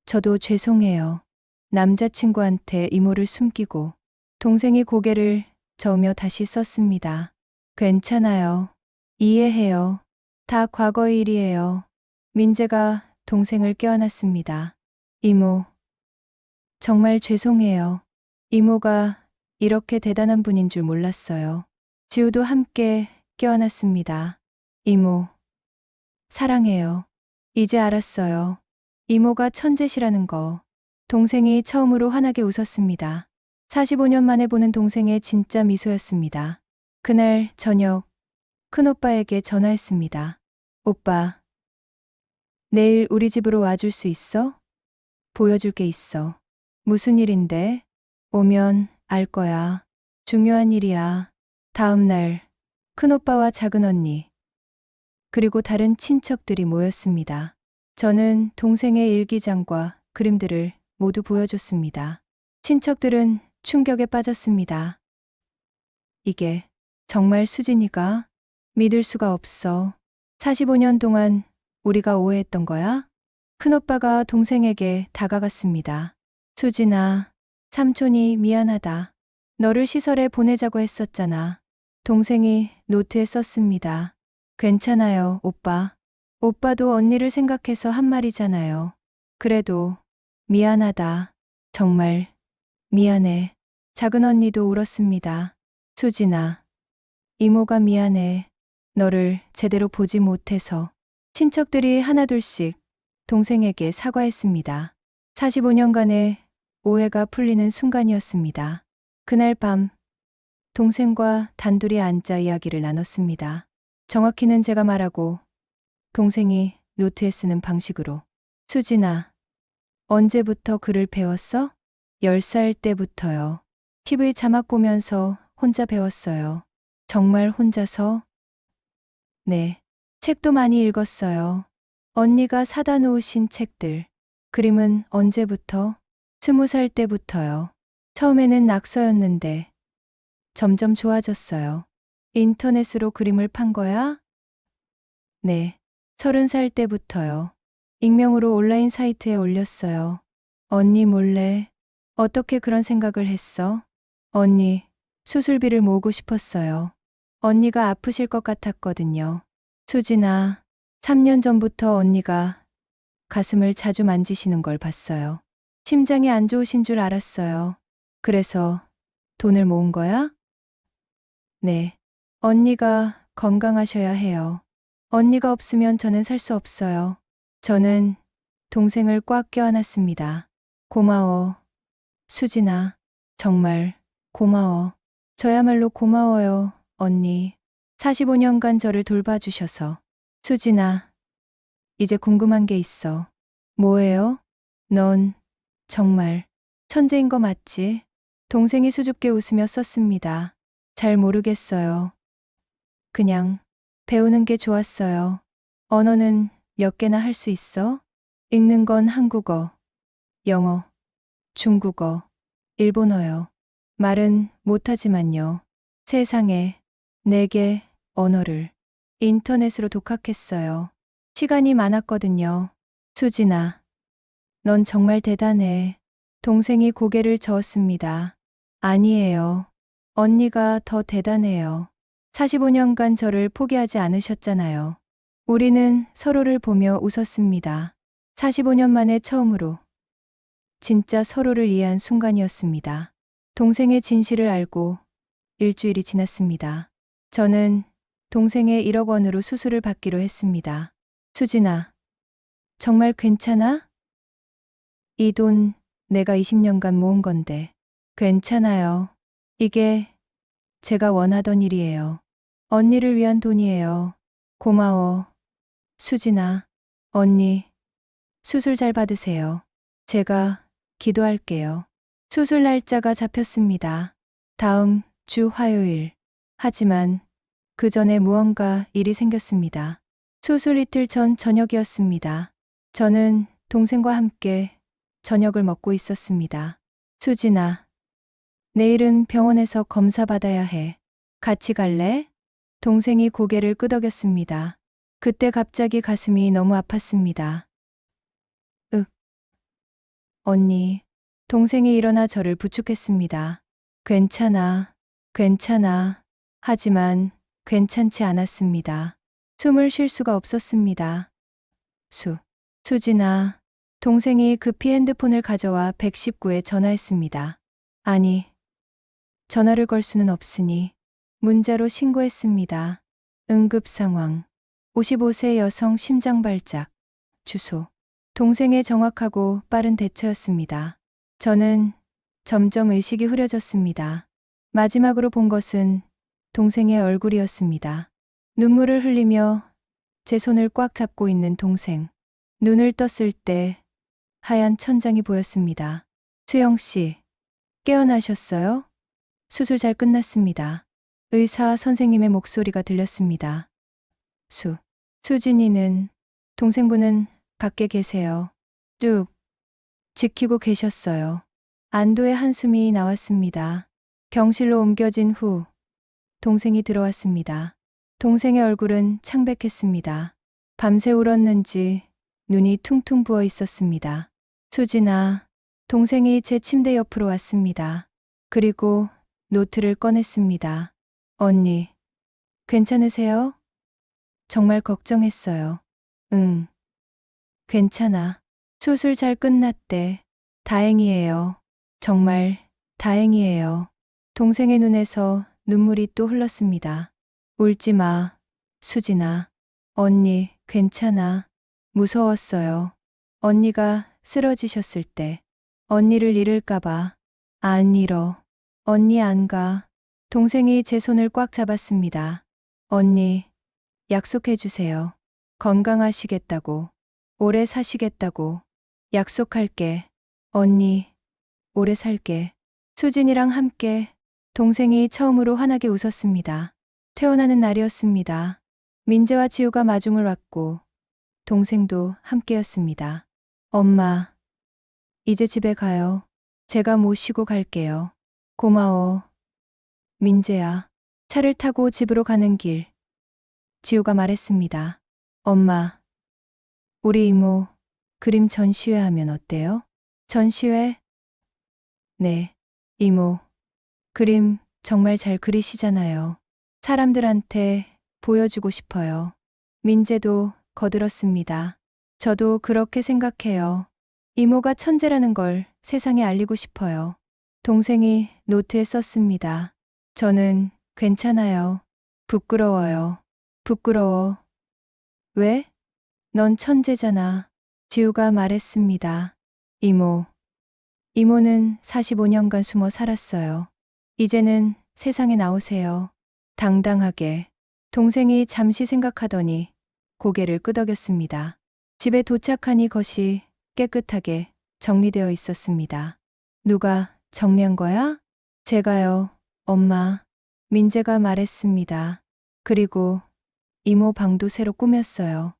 저도 죄송해요. 남자친구한테 이모를 숨기고. 동생이 고개를 저으며 다시 썼습니다. 괜찮아요. 이해해요. 다 과거의 일이에요. 민재가 동생을 껴안았습니다. 이모, 정말 죄송해요. 이모가 이렇게 대단한 분인 줄 몰랐어요. 지우도 함께 껴안았습니다. 이모, 사랑해요. 이제 알았어요. 이모가 천재시라는 거. 동생이 처음으로 환하게 웃었습니다. 45년 만에 보는 동생의 진짜 미소였습니다. 그날 저녁 큰오빠에게 전화했습니다. 오빠, 내일 우리 집으로 와줄 수 있어? 보여줄 게 있어. 무슨 일인데? 오면 알 거야. 중요한 일이야. 다음 날 큰오빠와 작은언니 그리고 다른 친척들이 모였습니다. 저는 동생의 일기장과 그림들을 모두 보여줬습니다. 친척들은 충격에 빠졌습니다. 이게 정말 수진이가? 믿을 수가 없어. 45년 동안 우리가 오해했던 거야? 큰오빠가 동생에게 다가갔습니다. 수진아, 삼촌이 미안하다. 너를 시설에 보내자고 했었잖아. 동생이 노트에 썼습니다. 괜찮아요, 오빠. 오빠도 언니를 생각해서 한 말이잖아요. 그래도 미안하다. 정말 미안해. 작은 언니도 울었습니다. 수진아, 이모가 미안해. 너를 제대로 보지 못해서. 친척들이 하나둘씩 동생에게 사과했습니다. 45년간의 오해가 풀리는 순간이었습니다. 그날 밤 동생과 단둘이 앉아 이야기를 나눴습니다. 정확히는 제가 말하고 동생이 노트에 쓰는 방식으로. 수진아, 언제부터 글을 배웠어? 10살 때부터요. TV 자막 보면서 혼자 배웠어요. 정말 혼자서? 네. 책도 많이 읽었어요. 언니가 사다 놓으신 책들. 그림은 언제부터? 20살 때부터요. 처음에는 낙서였는데 점점 좋아졌어요. 인터넷으로 그림을 판 거야? 네. 30살 때부터요. 익명으로 온라인 사이트에 올렸어요. 언니 몰래. 어떻게 그런 생각을 했어? 언니, 수술비를 모으고 싶었어요. 언니가 아프실 것 같았거든요. 수진아, 3년 전부터 언니가 가슴을 자주 만지시는 걸 봤어요. 심장이 안 좋으신 줄 알았어요. 그래서 돈을 모은 거야? 네. 언니가 건강하셔야 해요. 언니가 없으면 저는 살 수 없어요. 저는 동생을 꽉 껴안았습니다. 고마워. 수진아, 정말 고마워. 저야말로 고마워요, 언니. 45년간 저를 돌봐주셔서. 수진아, 이제 궁금한 게 있어. 뭐예요? 넌 정말 천재인 거 맞지? 동생이 수줍게 웃으며 썼습니다. 잘 모르겠어요. 그냥 배우는 게 좋았어요. 언어는 몇 개나 할 수 있어? 읽는 건 한국어, 영어, 중국어, 일본어요. 말은 못하지만요. 세상에 4개 언어를 인터넷으로 독학했어요. 시간이 많았거든요. 수진아, 넌 정말 대단해. 동생이 고개를 저었습니다. 아니에요. 언니가 더 대단해요. 45년간 저를 포기하지 않으셨잖아요. 우리는 서로를 보며 웃었습니다. 45년 만에 처음으로 진짜 서로를 이해한 순간이었습니다. 동생의 진실을 알고 일주일이 지났습니다. 저는 동생의 1억 원으로 수술을 받기로 했습니다. 수진아, 정말 괜찮아? 이 돈 내가 20년간 모은 건데. 괜찮아요. 이게 제가 원하던 일이에요. 언니를 위한 돈이에요. 고마워. 수진아, 언니, 수술 잘 받으세요. 제가 기도할게요. 수술 날짜가 잡혔습니다. 다음 주 화요일. 하지만 그 전에 무언가 일이 생겼습니다. 수술 이틀 전 저녁이었습니다. 저는 동생과 함께 저녁을 먹고 있었습니다. 수진아, 내일은 병원에서 검사 받아야 해. 같이 갈래? 동생이 고개를 끄덕였습니다. 그때 갑자기 가슴이 너무 아팠습니다. 윽. 언니. 동생이 일어나 저를 부축했습니다. 괜찮아. 괜찮아. 하지만 괜찮지 않았습니다. 숨을 쉴 수가 없었습니다. 수진아. 동생이 급히 핸드폰을 가져와 119에 전화했습니다. 아니, 전화를 걸 수는 없으니 문자로 신고했습니다. 응급 상황. 55세 여성 심장 발작. 주소. 동생의 정확하고 빠른 대처였습니다. 저는 점점 의식이 흐려졌습니다. 마지막으로 본 것은 동생의 얼굴이었습니다. 눈물을 흘리며 제 손을 꽉 잡고 있는 동생. 눈을 떴을 때 하얀 천장이 보였습니다. 수영 씨, 깨어나셨어요? 수술 잘 끝났습니다. 의사 선생님의 목소리가 들렸습니다. 수진이는, 동생분은 밖에 계세요. 쭉 지키고 계셨어요. 안도의 한숨이 나왔습니다. 병실로 옮겨진 후 동생이 들어왔습니다. 동생의 얼굴은 창백했습니다. 밤새 울었는지 눈이 퉁퉁 부어 있었습니다. 수진아, 동생이 제 침대 옆으로 왔습니다. 그리고 노트를 꺼냈습니다. 언니, 괜찮으세요? 정말 걱정했어요. 응, 괜찮아. 수술 잘 끝났대. 다행이에요. 정말 다행이에요. 동생의 눈에서 눈물이 또 흘렀습니다. 울지 마, 수진아. 언니, 괜찮아. 무서웠어요. 언니가 쓰러지셨을 때 언니를 잃을까봐. 안 잃어. 언니 안 가. 동생이 제 손을 꽉 잡았습니다. 언니, 약속해주세요. 건강하시겠다고. 오래 사시겠다고. 약속할게. 언니, 오래 살게. 수진이랑 함께 동생이 처음으로 환하게 웃었습니다. 퇴원하는 날이었습니다. 민재와 지우가 마중을 왔고 동생도 함께였습니다. 엄마, 이제 집에 가요. 제가 모시고 갈게요. 고마워. 민재야. 차를 타고 집으로 가는 길. 지우가 말했습니다. 엄마, 우리 이모 그림 전시회 하면 어때요? 전시회? 네, 이모. 그림 정말 잘 그리시잖아요. 사람들한테 보여주고 싶어요. 민재도 거들었습니다. 저도 그렇게 생각해요. 이모가 천재라는 걸 세상에 알리고 싶어요. 동생이 노트에 썼습니다. 저는 괜찮아요. 부끄러워요. 부끄러워. 왜? 넌 천재잖아. 지우가 말했습니다. 이모는 45년간 숨어 살았어요. 이제는 세상에 나오세요. 당당하게. 동생이 잠시 생각하더니 고개를 끄덕였습니다. 집에 도착하니 것이 깨끗하게 정리되어 있었습니다. 누가 정리한 거야? 제가요, 엄마. 민재가 말했습니다. 그리고 이모 방도 새로 꾸몄어요.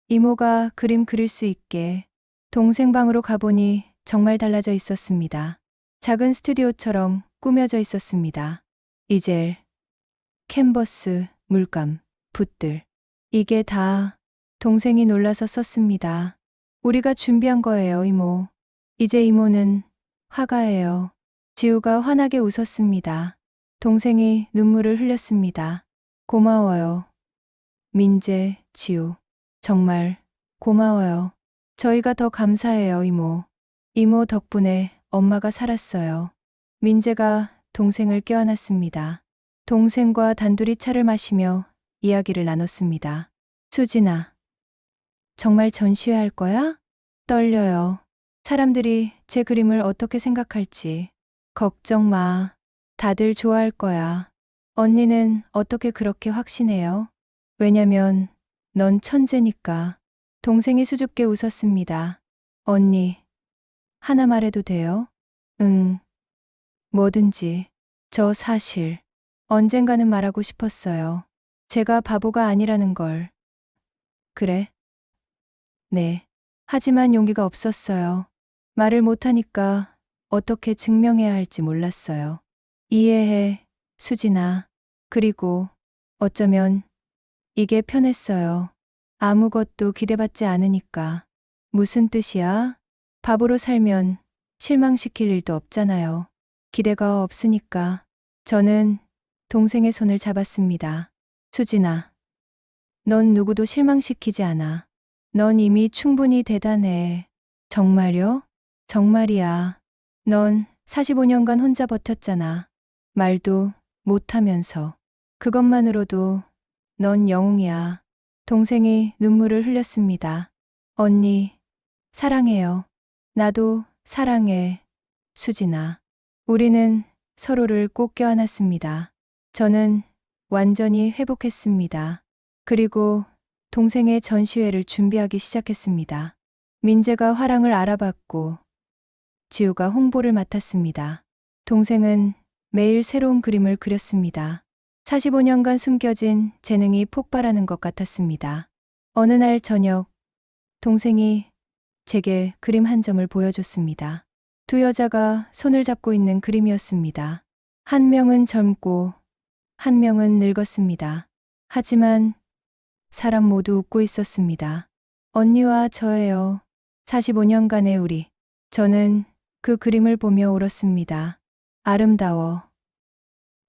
이모가 그림 그릴 수 있게. 동생 방으로 가보니 정말 달라져 있었습니다. 작은 스튜디오처럼 꾸며져 있었습니다. 이젤, 캔버스, 물감, 붓들. 이게 다 동생이 놀라서 썼습니다. 우리가 준비한 거예요, 이모. 이제 이모는 화가예요. 지우가 환하게 웃었습니다. 동생이 눈물을 흘렸습니다. 고마워요. 민재, 지우. 정말 고마워요. 저희가 더 감사해요, 이모. 이모 덕분에 엄마가 살았어요. 민재가 동생을 껴안았습니다. 동생과 단둘이 차를 마시며 이야기를 나눴습니다. 수진아, 정말 전시회할 거야? 떨려요. 사람들이 제 그림을 어떻게 생각할지. 걱정 마. 다들 좋아할 거야. 언니는 어떻게 그렇게 확신해요? 왜냐면 넌 천재니까. 동생이 수줍게 웃었습니다. 언니, 하나 말해도 돼요? 응, 뭐든지. 저 사실 언젠가는 말하고 싶었어요. 제가 바보가 아니라는 걸. 그래? 네. 하지만 용기가 없었어요. 말을 못하니까 어떻게 증명해야 할지 몰랐어요. 이해해, 수진아. 그리고 어쩌면 이게 편했어요. 아무것도 기대받지 않으니까. 무슨 뜻이야? 바보로 살면 실망시킬 일도 없잖아요. 기대가 없으니까. 저는 동생의 손을 잡았습니다. 수진아, 넌 누구도 실망시키지 않아. 넌 이미 충분히 대단해. 정말요? 정말이야. 넌 45년간 혼자 버텼잖아. 말도 못하면서. 그것만으로도 넌 영웅이야. 동생이 눈물을 흘렸습니다. 언니, 사랑해요. 나도 사랑해, 수진아. 우리는 서로를 꼭 껴안았습니다. 저는 완전히 회복했습니다. 그리고 동생의 전시회를 준비하기 시작했습니다. 민재가 화랑을 알아봤고 지우가 홍보를 맡았습니다. 동생은 매일 새로운 그림을 그렸습니다. 45년간 숨겨진 재능이 폭발하는 것 같았습니다. 어느 날 저녁, 동생이 제게 그림 한 점을 보여줬습니다. 두 여자가 손을 잡고 있는 그림이었습니다. 한 명은 젊고 한 명은 늙었습니다. 하지만 사람 모두 웃고 있었습니다. 언니와 저예요. 45년간의 우리. 저는 그 그림을 보며 울었습니다. 아름다워.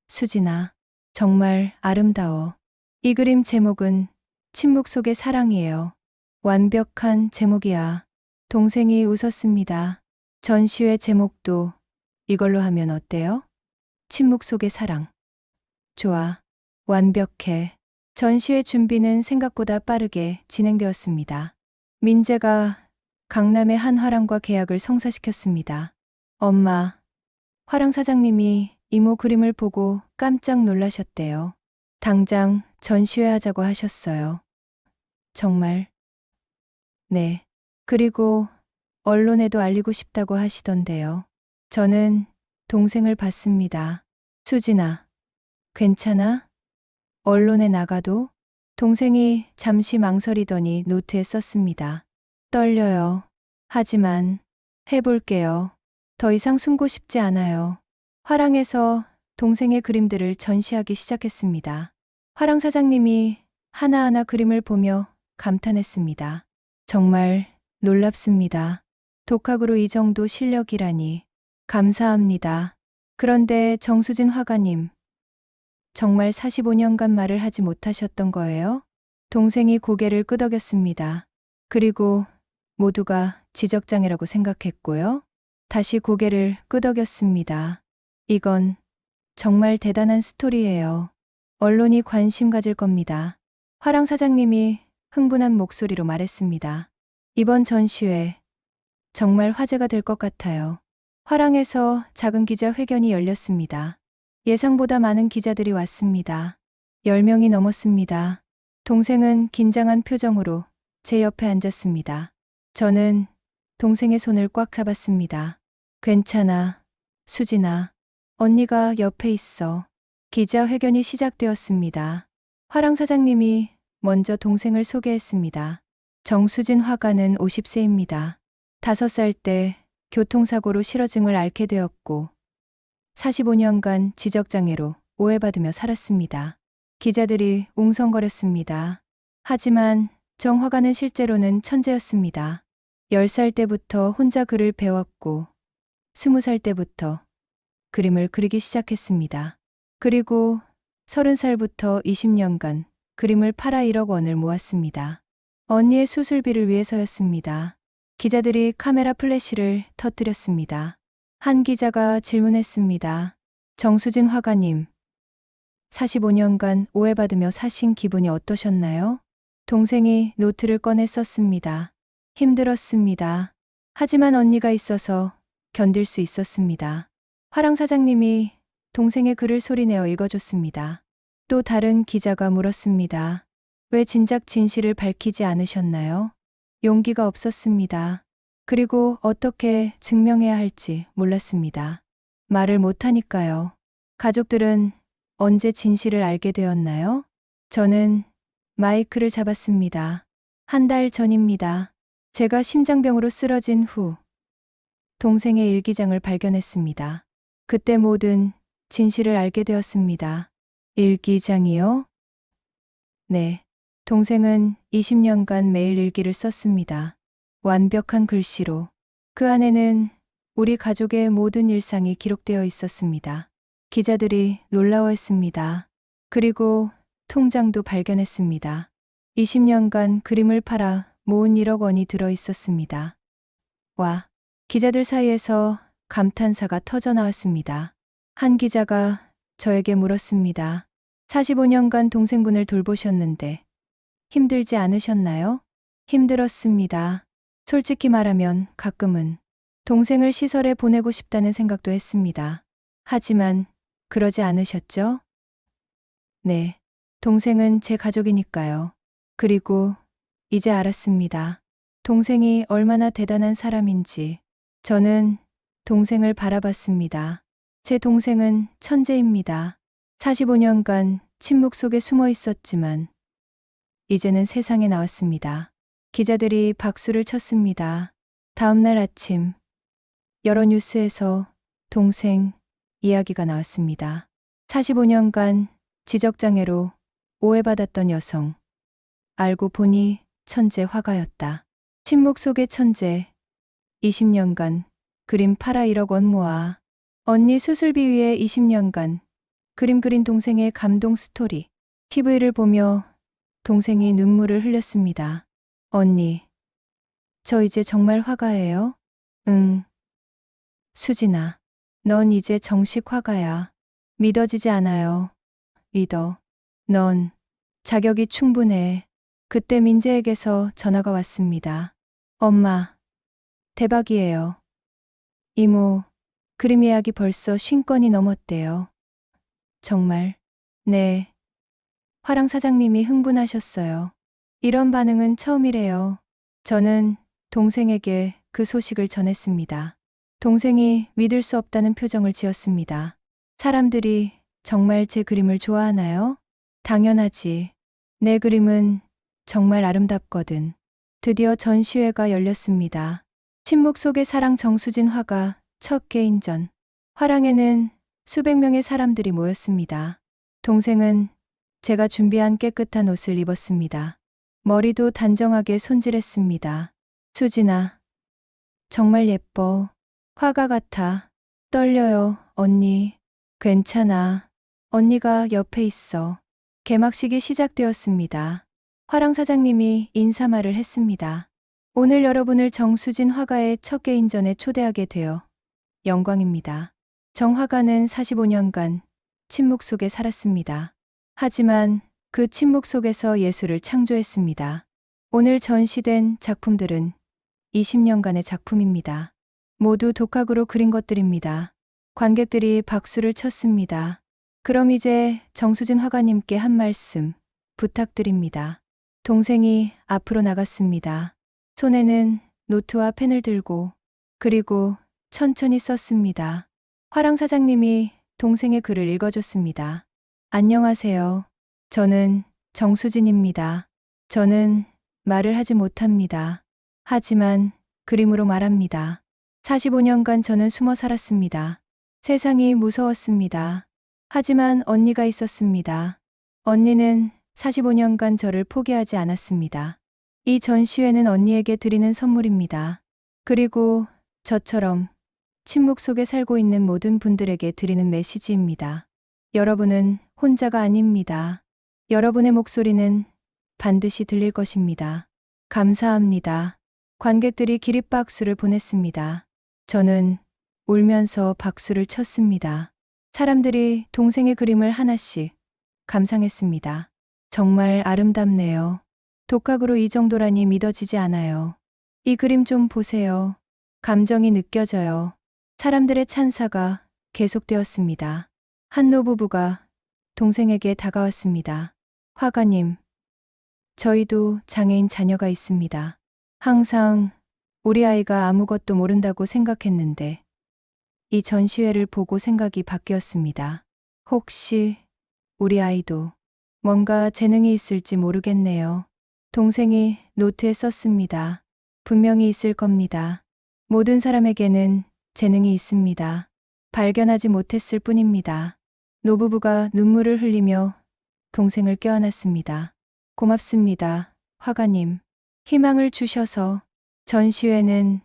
수진아, 정말 아름다워. 이 그림 제목은 침묵 속의 사랑이에요. 완벽한 제목이야. 동생이 웃었습니다. 전시회 제목도 이걸로 하면 어때요? 침묵 속의 사랑. 좋아. 완벽해. 전시회 준비는 생각보다 빠르게 진행되었습니다. 민재가 강남의 한 화랑과 계약을 성사시켰습니다. 엄마, 화랑 사장님이 이모 그림을 보고 깜짝 놀라셨대요. 당장 전시회 하자고 하셨어요. 정말? 네. 그리고 언론에도 알리고 싶다고 하시던데요. 저는 동생을 봤습니다. 수진아, 괜찮아? 언론에 나가도? 동생이 잠시 망설이더니 노트에 썼습니다. 떨려요. 하지만 해볼게요. 더 이상 숨고 싶지 않아요. 화랑에서 동생의 그림들을 전시하기 시작했습니다. 화랑 사장님이 하나하나 그림을 보며 감탄했습니다. 정말 놀랍습니다. 독학으로 이 정도 실력이라니. 감사합니다. 그런데 정수진 화가님, 정말 45년간 말을 하지 못하셨던 거예요? 동생이 고개를 끄덕였습니다. 그리고 모두가 지적장애라고 생각했고요. 다시 고개를 끄덕였습니다. 이건 정말 대단한 스토리예요. 언론이 관심 가질 겁니다. 화랑 사장님이 흥분한 목소리로 말했습니다. 이번 전시회 정말 화제가 될 것 같아요. 화랑에서 작은 기자회견이 열렸습니다. 예상보다 많은 기자들이 왔습니다. 10명이 넘었습니다. 동생은 긴장한 표정으로 제 옆에 앉았습니다. 저는 동생의 손을 꽉 잡았습니다. 괜찮아, 수진아. 언니가 옆에 있어. 기자회견이 시작되었습니다. 화랑 사장님이 먼저 동생을 소개했습니다. 정수진 화가는 50세입니다. 5살 때 교통사고로 실어증을 앓게 되었고 45년간 지적장애로 오해받으며 살았습니다. 기자들이 웅성거렸습니다. 하지만 정 화가는 실제로는 천재였습니다. 10살 때부터 혼자 글을 배웠고 20살 때부터 그림을 그리기 시작했습니다. 그리고 30살부터 20년간 그림을 팔아 1억 원을 모았습니다. 언니의 수술비를 위해서였습니다. 기자들이 카메라 플래시를 터뜨렸습니다. 한 기자가 질문했습니다. 정수진 화가님, 45년간 오해받으며 사신 기분이 어떠셨나요? 동생이 노트를 꺼내 썼습니다. 힘들었습니다. 하지만 언니가 있어서 견딜 수 있었습니다. 화랑 사장님이 동생의 글을 소리내어 읽어줬습니다. 또 다른 기자가 물었습니다. 왜 진작 진실을 밝히지 않으셨나요? 용기가 없었습니다. 그리고 어떻게 증명해야 할지 몰랐습니다. 말을 못하니까요. 가족들은 언제 진실을 알게 되었나요? 저는 마이크를 잡았습니다. 한 달 전입니다. 제가 심장병으로 쓰러진 후 동생의 일기장을 발견했습니다. 그때 모든 진실을 알게 되었습니다. 일기장이요? 네. 동생은 20년간 매일 일기를 썼습니다. 완벽한 글씨로. 그 안에는 우리 가족의 모든 일상이 기록되어 있었습니다. 기자들이 놀라워했습니다. 그리고 통장도 발견했습니다. 20년간 그림을 팔아 모은 1억 원이 들어 있었습니다. 와, 기자들 사이에서 감탄사가 터져 나왔습니다. 한 기자가 저에게 물었습니다. 45년간 동생분을 돌보셨는데 힘들지 않으셨나요? 힘들었습니다. 솔직히 말하면 가끔은 동생을 시설에 보내고 싶다는 생각도 했습니다. 하지만 그러지 않으셨죠? 네. 동생은 제 가족이니까요. 그리고 이제 알았습니다. 동생이 얼마나 대단한 사람인지. 저는 동생을 바라봤습니다. 제 동생은 천재입니다. 45년간 침묵 속에 숨어 있었지만 이제는 세상에 나왔습니다. 기자들이 박수를 쳤습니다. 다음 날 아침 여러 뉴스에서 동생 이야기가 나왔습니다. 45년간 지적장애로 오해받았던 여성. 알고 보니 천재 화가였다. 침묵 속의 천재. 20년간 그림 팔아 1억 원 모아 언니 수술비 위에 20년간 그림 그린 동생의 감동 스토리. TV를 보며 동생이 눈물을 흘렸습니다. 언니, 저 이제 정말 화가예요? 응. 수진아, 넌 이제 정식 화가야. 믿어지지 않아요. 믿어. 넌 자격이 충분해. 그때 민재에게서 전화가 왔습니다. 엄마, 대박이에요. 이모, 그림 예약이 벌써 50건이 넘었대요. 정말? 네. 화랑 사장님이 흥분하셨어요. 이런 반응은 처음이래요. 저는 동생에게 그 소식을 전했습니다. 동생이 믿을 수 없다는 표정을 지었습니다. 사람들이 정말 제 그림을 좋아하나요? 당연하지. 내 그림은 정말 아름답거든. 드디어 전시회가 열렸습니다. 침묵 속의 사랑 정수진 화가 첫 개인전. 화랑에는 수백 명의 사람들이 모였습니다. 동생은 제가 준비한 깨끗한 옷을 입었습니다. 머리도 단정하게 손질했습니다. 수진아, 정말 예뻐. 화가 같아. 떨려요, 언니. 괜찮아. 언니가 옆에 있어. 개막식이 시작되었습니다. 화랑 사장님이 인사말을 했습니다. 오늘 여러분을 정수진 화가의 첫 개인전에 초대하게 되어 영광입니다. 정 화가는 45년간 침묵 속에 살았습니다. 하지만 그 침묵 속에서 예술을 창조했습니다. 오늘 전시된 작품들은 20년간의 작품입니다. 모두 독학으로 그린 것들입니다. 관객들이 박수를 쳤습니다. 그럼 이제 정수진 화가님께 한 말씀 부탁드립니다. 동생이 앞으로 나갔습니다. 손에는 노트와 펜을 들고 그리고 천천히 썼습니다. 화랑 사장님이 동생의 글을 읽어줬습니다. 안녕하세요. 저는 정수진입니다. 저는 말을 하지 못합니다. 하지만 그림으로 말합니다. 45년간 저는 숨어 살았습니다. 세상이 무서웠습니다. 하지만 언니가 있었습니다. 언니는 45년간 저를 포기하지 않았습니다. 이 전시회는 언니에게 드리는 선물입니다. 그리고 저처럼 침묵 속에 살고 있는 모든 분들에게 드리는 메시지입니다. 여러분은 혼자가 아닙니다. 여러분의 목소리는 반드시 들릴 것입니다. 감사합니다. 관객들이 기립박수를 보냈습니다. 저는 울면서 박수를 쳤습니다. 사람들이 동생의 그림을 하나씩 감상했습니다. 정말 아름답네요. 독학으로 이 정도라니 믿어지지 않아요. 이 그림 좀 보세요. 감정이 느껴져요. 사람들의 찬사가 계속되었습니다. 한 노부부가 동생에게 다가왔습니다. 화가님, 저희도 장애인 자녀가 있습니다. 항상 우리 아이가 아무것도 모른다고 생각했는데 이 전시회를 보고 생각이 바뀌었습니다. 혹시 우리 아이도 뭔가 재능이 있을지 모르겠네요. 동생이 노트에 썼습니다. 분명히 있을 겁니다. 모든 사람에게는 재능이 있습니다. 발견하지 못했을 뿐입니다. 노부부가 눈물을 흘리며 동생을 껴안았습니다. 고맙습니다, 화가님. 희망을 주셔서. 전시회는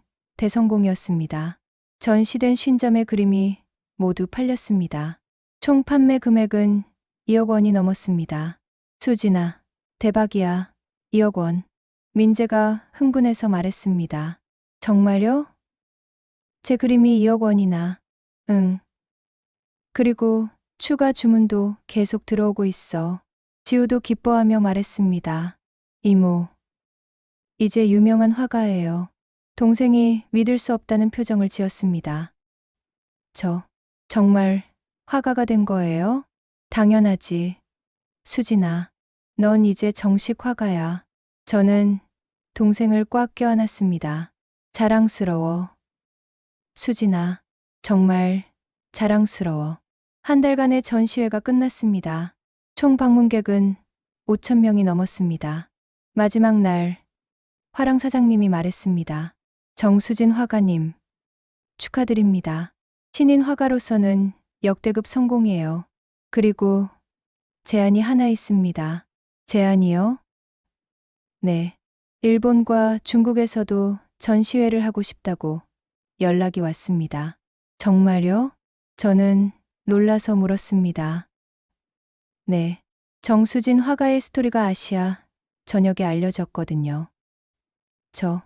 대성공이었습니다. 전시된 50점의 그림이 모두 팔렸습니다. 총 판매 금액은 2억 원이 넘었습니다. 수진아, 대박이야. 2억 원. 민재가 흥분해서 말했습니다. 정말요? 제 그림이 2억 원이나. 응. 그리고 추가 주문도 계속 들어오고 있어. 지우도 기뻐하며 말했습니다. 이모, 이제 유명한 화가예요. 동생이 믿을 수 없다는 표정을 지었습니다. 저, 정말 화가가 된 거예요? 당연하지. 수진아, 넌 이제 정식 화가야. 저는 동생을 꽉 껴안았습니다. 자랑스러워. 수진아, 정말 자랑스러워. 한 달간의 전시회가 끝났습니다. 총 방문객은 5천 명이 넘었습니다. 마지막 날, 화랑 사장님이 말했습니다. 정수진 화가님, 축하드립니다. 신인 화가로서는 역대급 성공이에요. 그리고 제안이 하나 있습니다. 제안이요? 네. 일본과 중국에서도 전시회를 하고 싶다고 연락이 왔습니다. 정말요? 저는 놀라서 물었습니다. 네. 정수진 화가의 스토리가 아시아 전역에 알려졌거든요. 저,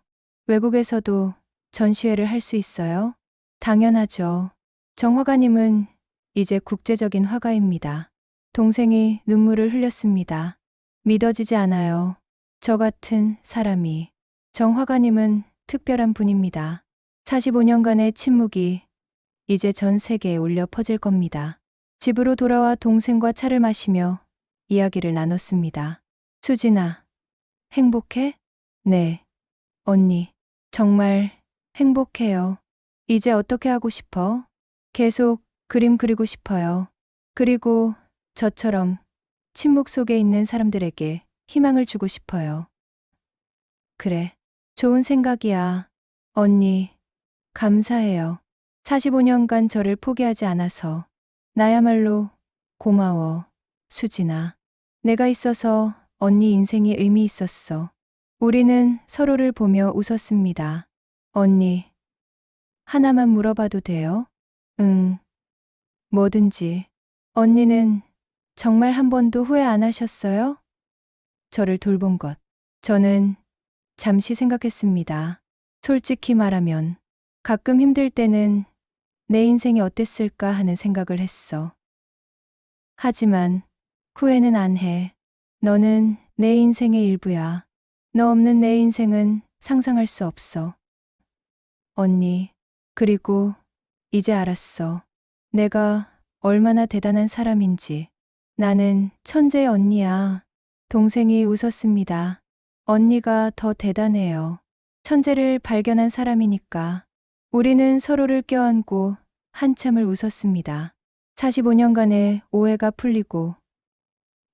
외국에서도 전시회를 할 수 있어요? 당연하죠. 정 화가님은 이제 국제적인 화가입니다. 동생이 눈물을 흘렸습니다. 믿어지지 않아요. 저 같은 사람이. 정 화가님은 특별한 분입니다. 45년간의 침묵이 이제 전 세계에 울려 퍼질 겁니다. 집으로 돌아와 동생과 차를 마시며 이야기를 나눴습니다. 수진아, 행복해? 네. 언니, 정말 행복해요. 이제 어떻게 하고 싶어? 계속 그림 그리고 싶어요. 그리고 저처럼 침묵 속에 있는 사람들에게 희망을 주고 싶어요. 그래, 좋은 생각이야. 언니, 감사해요. 45년간 저를 포기하지 않아서. 나야말로 고마워, 수진아. 내가 있어서 언니 인생이 의미 있었어. 우리는 서로를 보며 웃었습니다. 언니, 하나만 물어봐도 돼요? 응, 뭐든지. 언니는 정말 한 번도 후회 안 하셨어요? 저를 돌본 것. 저는 잠시 생각했습니다. 솔직히 말하면 가끔 힘들 때는 내 인생이 어땠을까 하는 생각을 했어. 하지만 후회는 안 해. 너는 내 인생의 일부야. 너 없는 내 인생은 상상할 수 없어. 언니, 그리고 이제 알았어. 내가 얼마나 대단한 사람인지. 나는 천재의 언니야. 동생이 웃었습니다. 언니가 더 대단해요. 천재를 발견한 사람이니까. 우리는 서로를 껴안고 한참을 웃었습니다. 45년간의 오해가 풀리고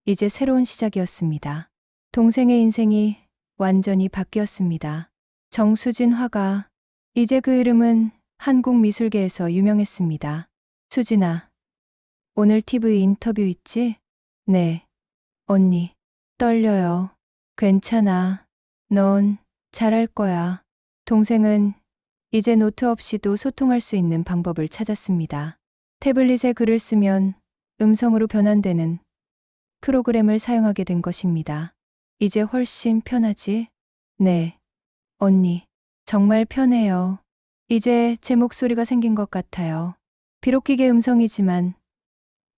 이제 새로운 시작이었습니다. 동생의 인생이 완전히 바뀌었습니다. 정수진 화가. 이제 그 이름은 한국 미술계에서 유명했습니다. 수진아, 오늘 TV 인터뷰 있지? 네. 언니, 떨려요. 괜찮아. 넌 잘할 거야. 동생은 이제 노트 없이도 소통할 수 있는 방법을 찾았습니다. 태블릿에 글을 쓰면 음성으로 변환되는 프로그램을 사용하게 된 것입니다. 이제 훨씬 편하지? 네. 언니, 정말 편해요. 이제 제 목소리가 생긴 것 같아요. 비록 기계 음성이지만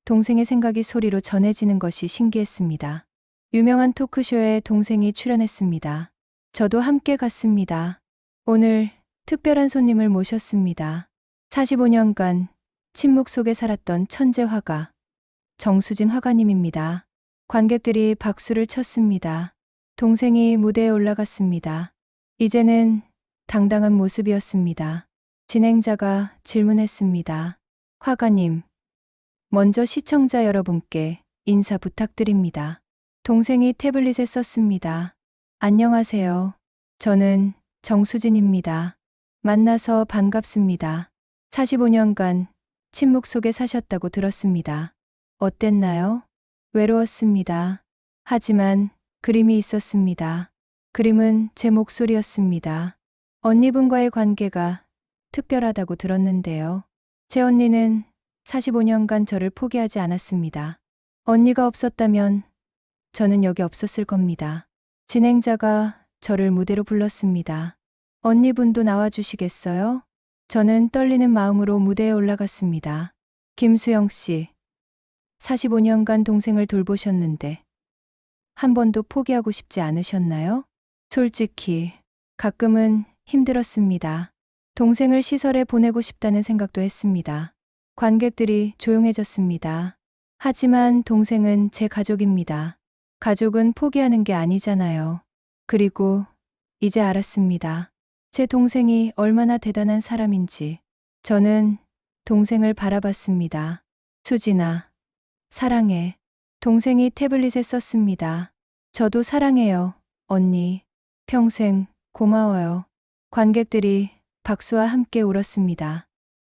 동생의 생각이 소리로 전해지는 것이 신기했습니다. 유명한 토크쇼에 동생이 출연했습니다. 저도 함께 갔습니다. 오늘 특별한 손님을 모셨습니다. 45년간 침묵 속에 살았던 천재 화가 정수진 화가님입니다. 관객들이 박수를 쳤습니다. 동생이 무대에 올라갔습니다. 이제는 당당한 모습이었습니다. 진행자가 질문했습니다. 화가님, 먼저 시청자 여러분께 인사 부탁드립니다. 동생이 태블릿에 썼습니다. 안녕하세요. 저는 정수진입니다. 만나서 반갑습니다. 45년간 침묵 속에 사셨다고 들었습니다. 어땠나요? 외로웠습니다. 하지만 그림이 있었습니다. 그림은 제 목소리였습니다. 언니분과의 관계가 특별하다고 들었는데요. 제 언니는 45년간 저를 포기하지 않았습니다. 언니가 없었다면 저는 여기 없었을 겁니다. 진행자가 저를 무대로 불렀습니다. 언니분도 나와주시겠어요? 저는 떨리는 마음으로 무대에 올라갔습니다. 김수영 씨, 45년간 동생을 돌보셨는데 한 번도 포기하고 싶지 않으셨나요? 솔직히 가끔은 힘들었습니다. 동생을 시설에 보내고 싶다는 생각도 했습니다. 관객들이 조용해졌습니다. 하지만 동생은 제 가족입니다. 가족은 포기하는 게 아니잖아요. 그리고 이제 알았습니다. 제 동생이 얼마나 대단한 사람인지. 저는 동생을 바라봤습니다. 수진아, 사랑해. 동생이 태블릿에 썼습니다. 저도 사랑해요, 언니. 평생 고마워요. 관객들이 박수와 함께 울었습니다.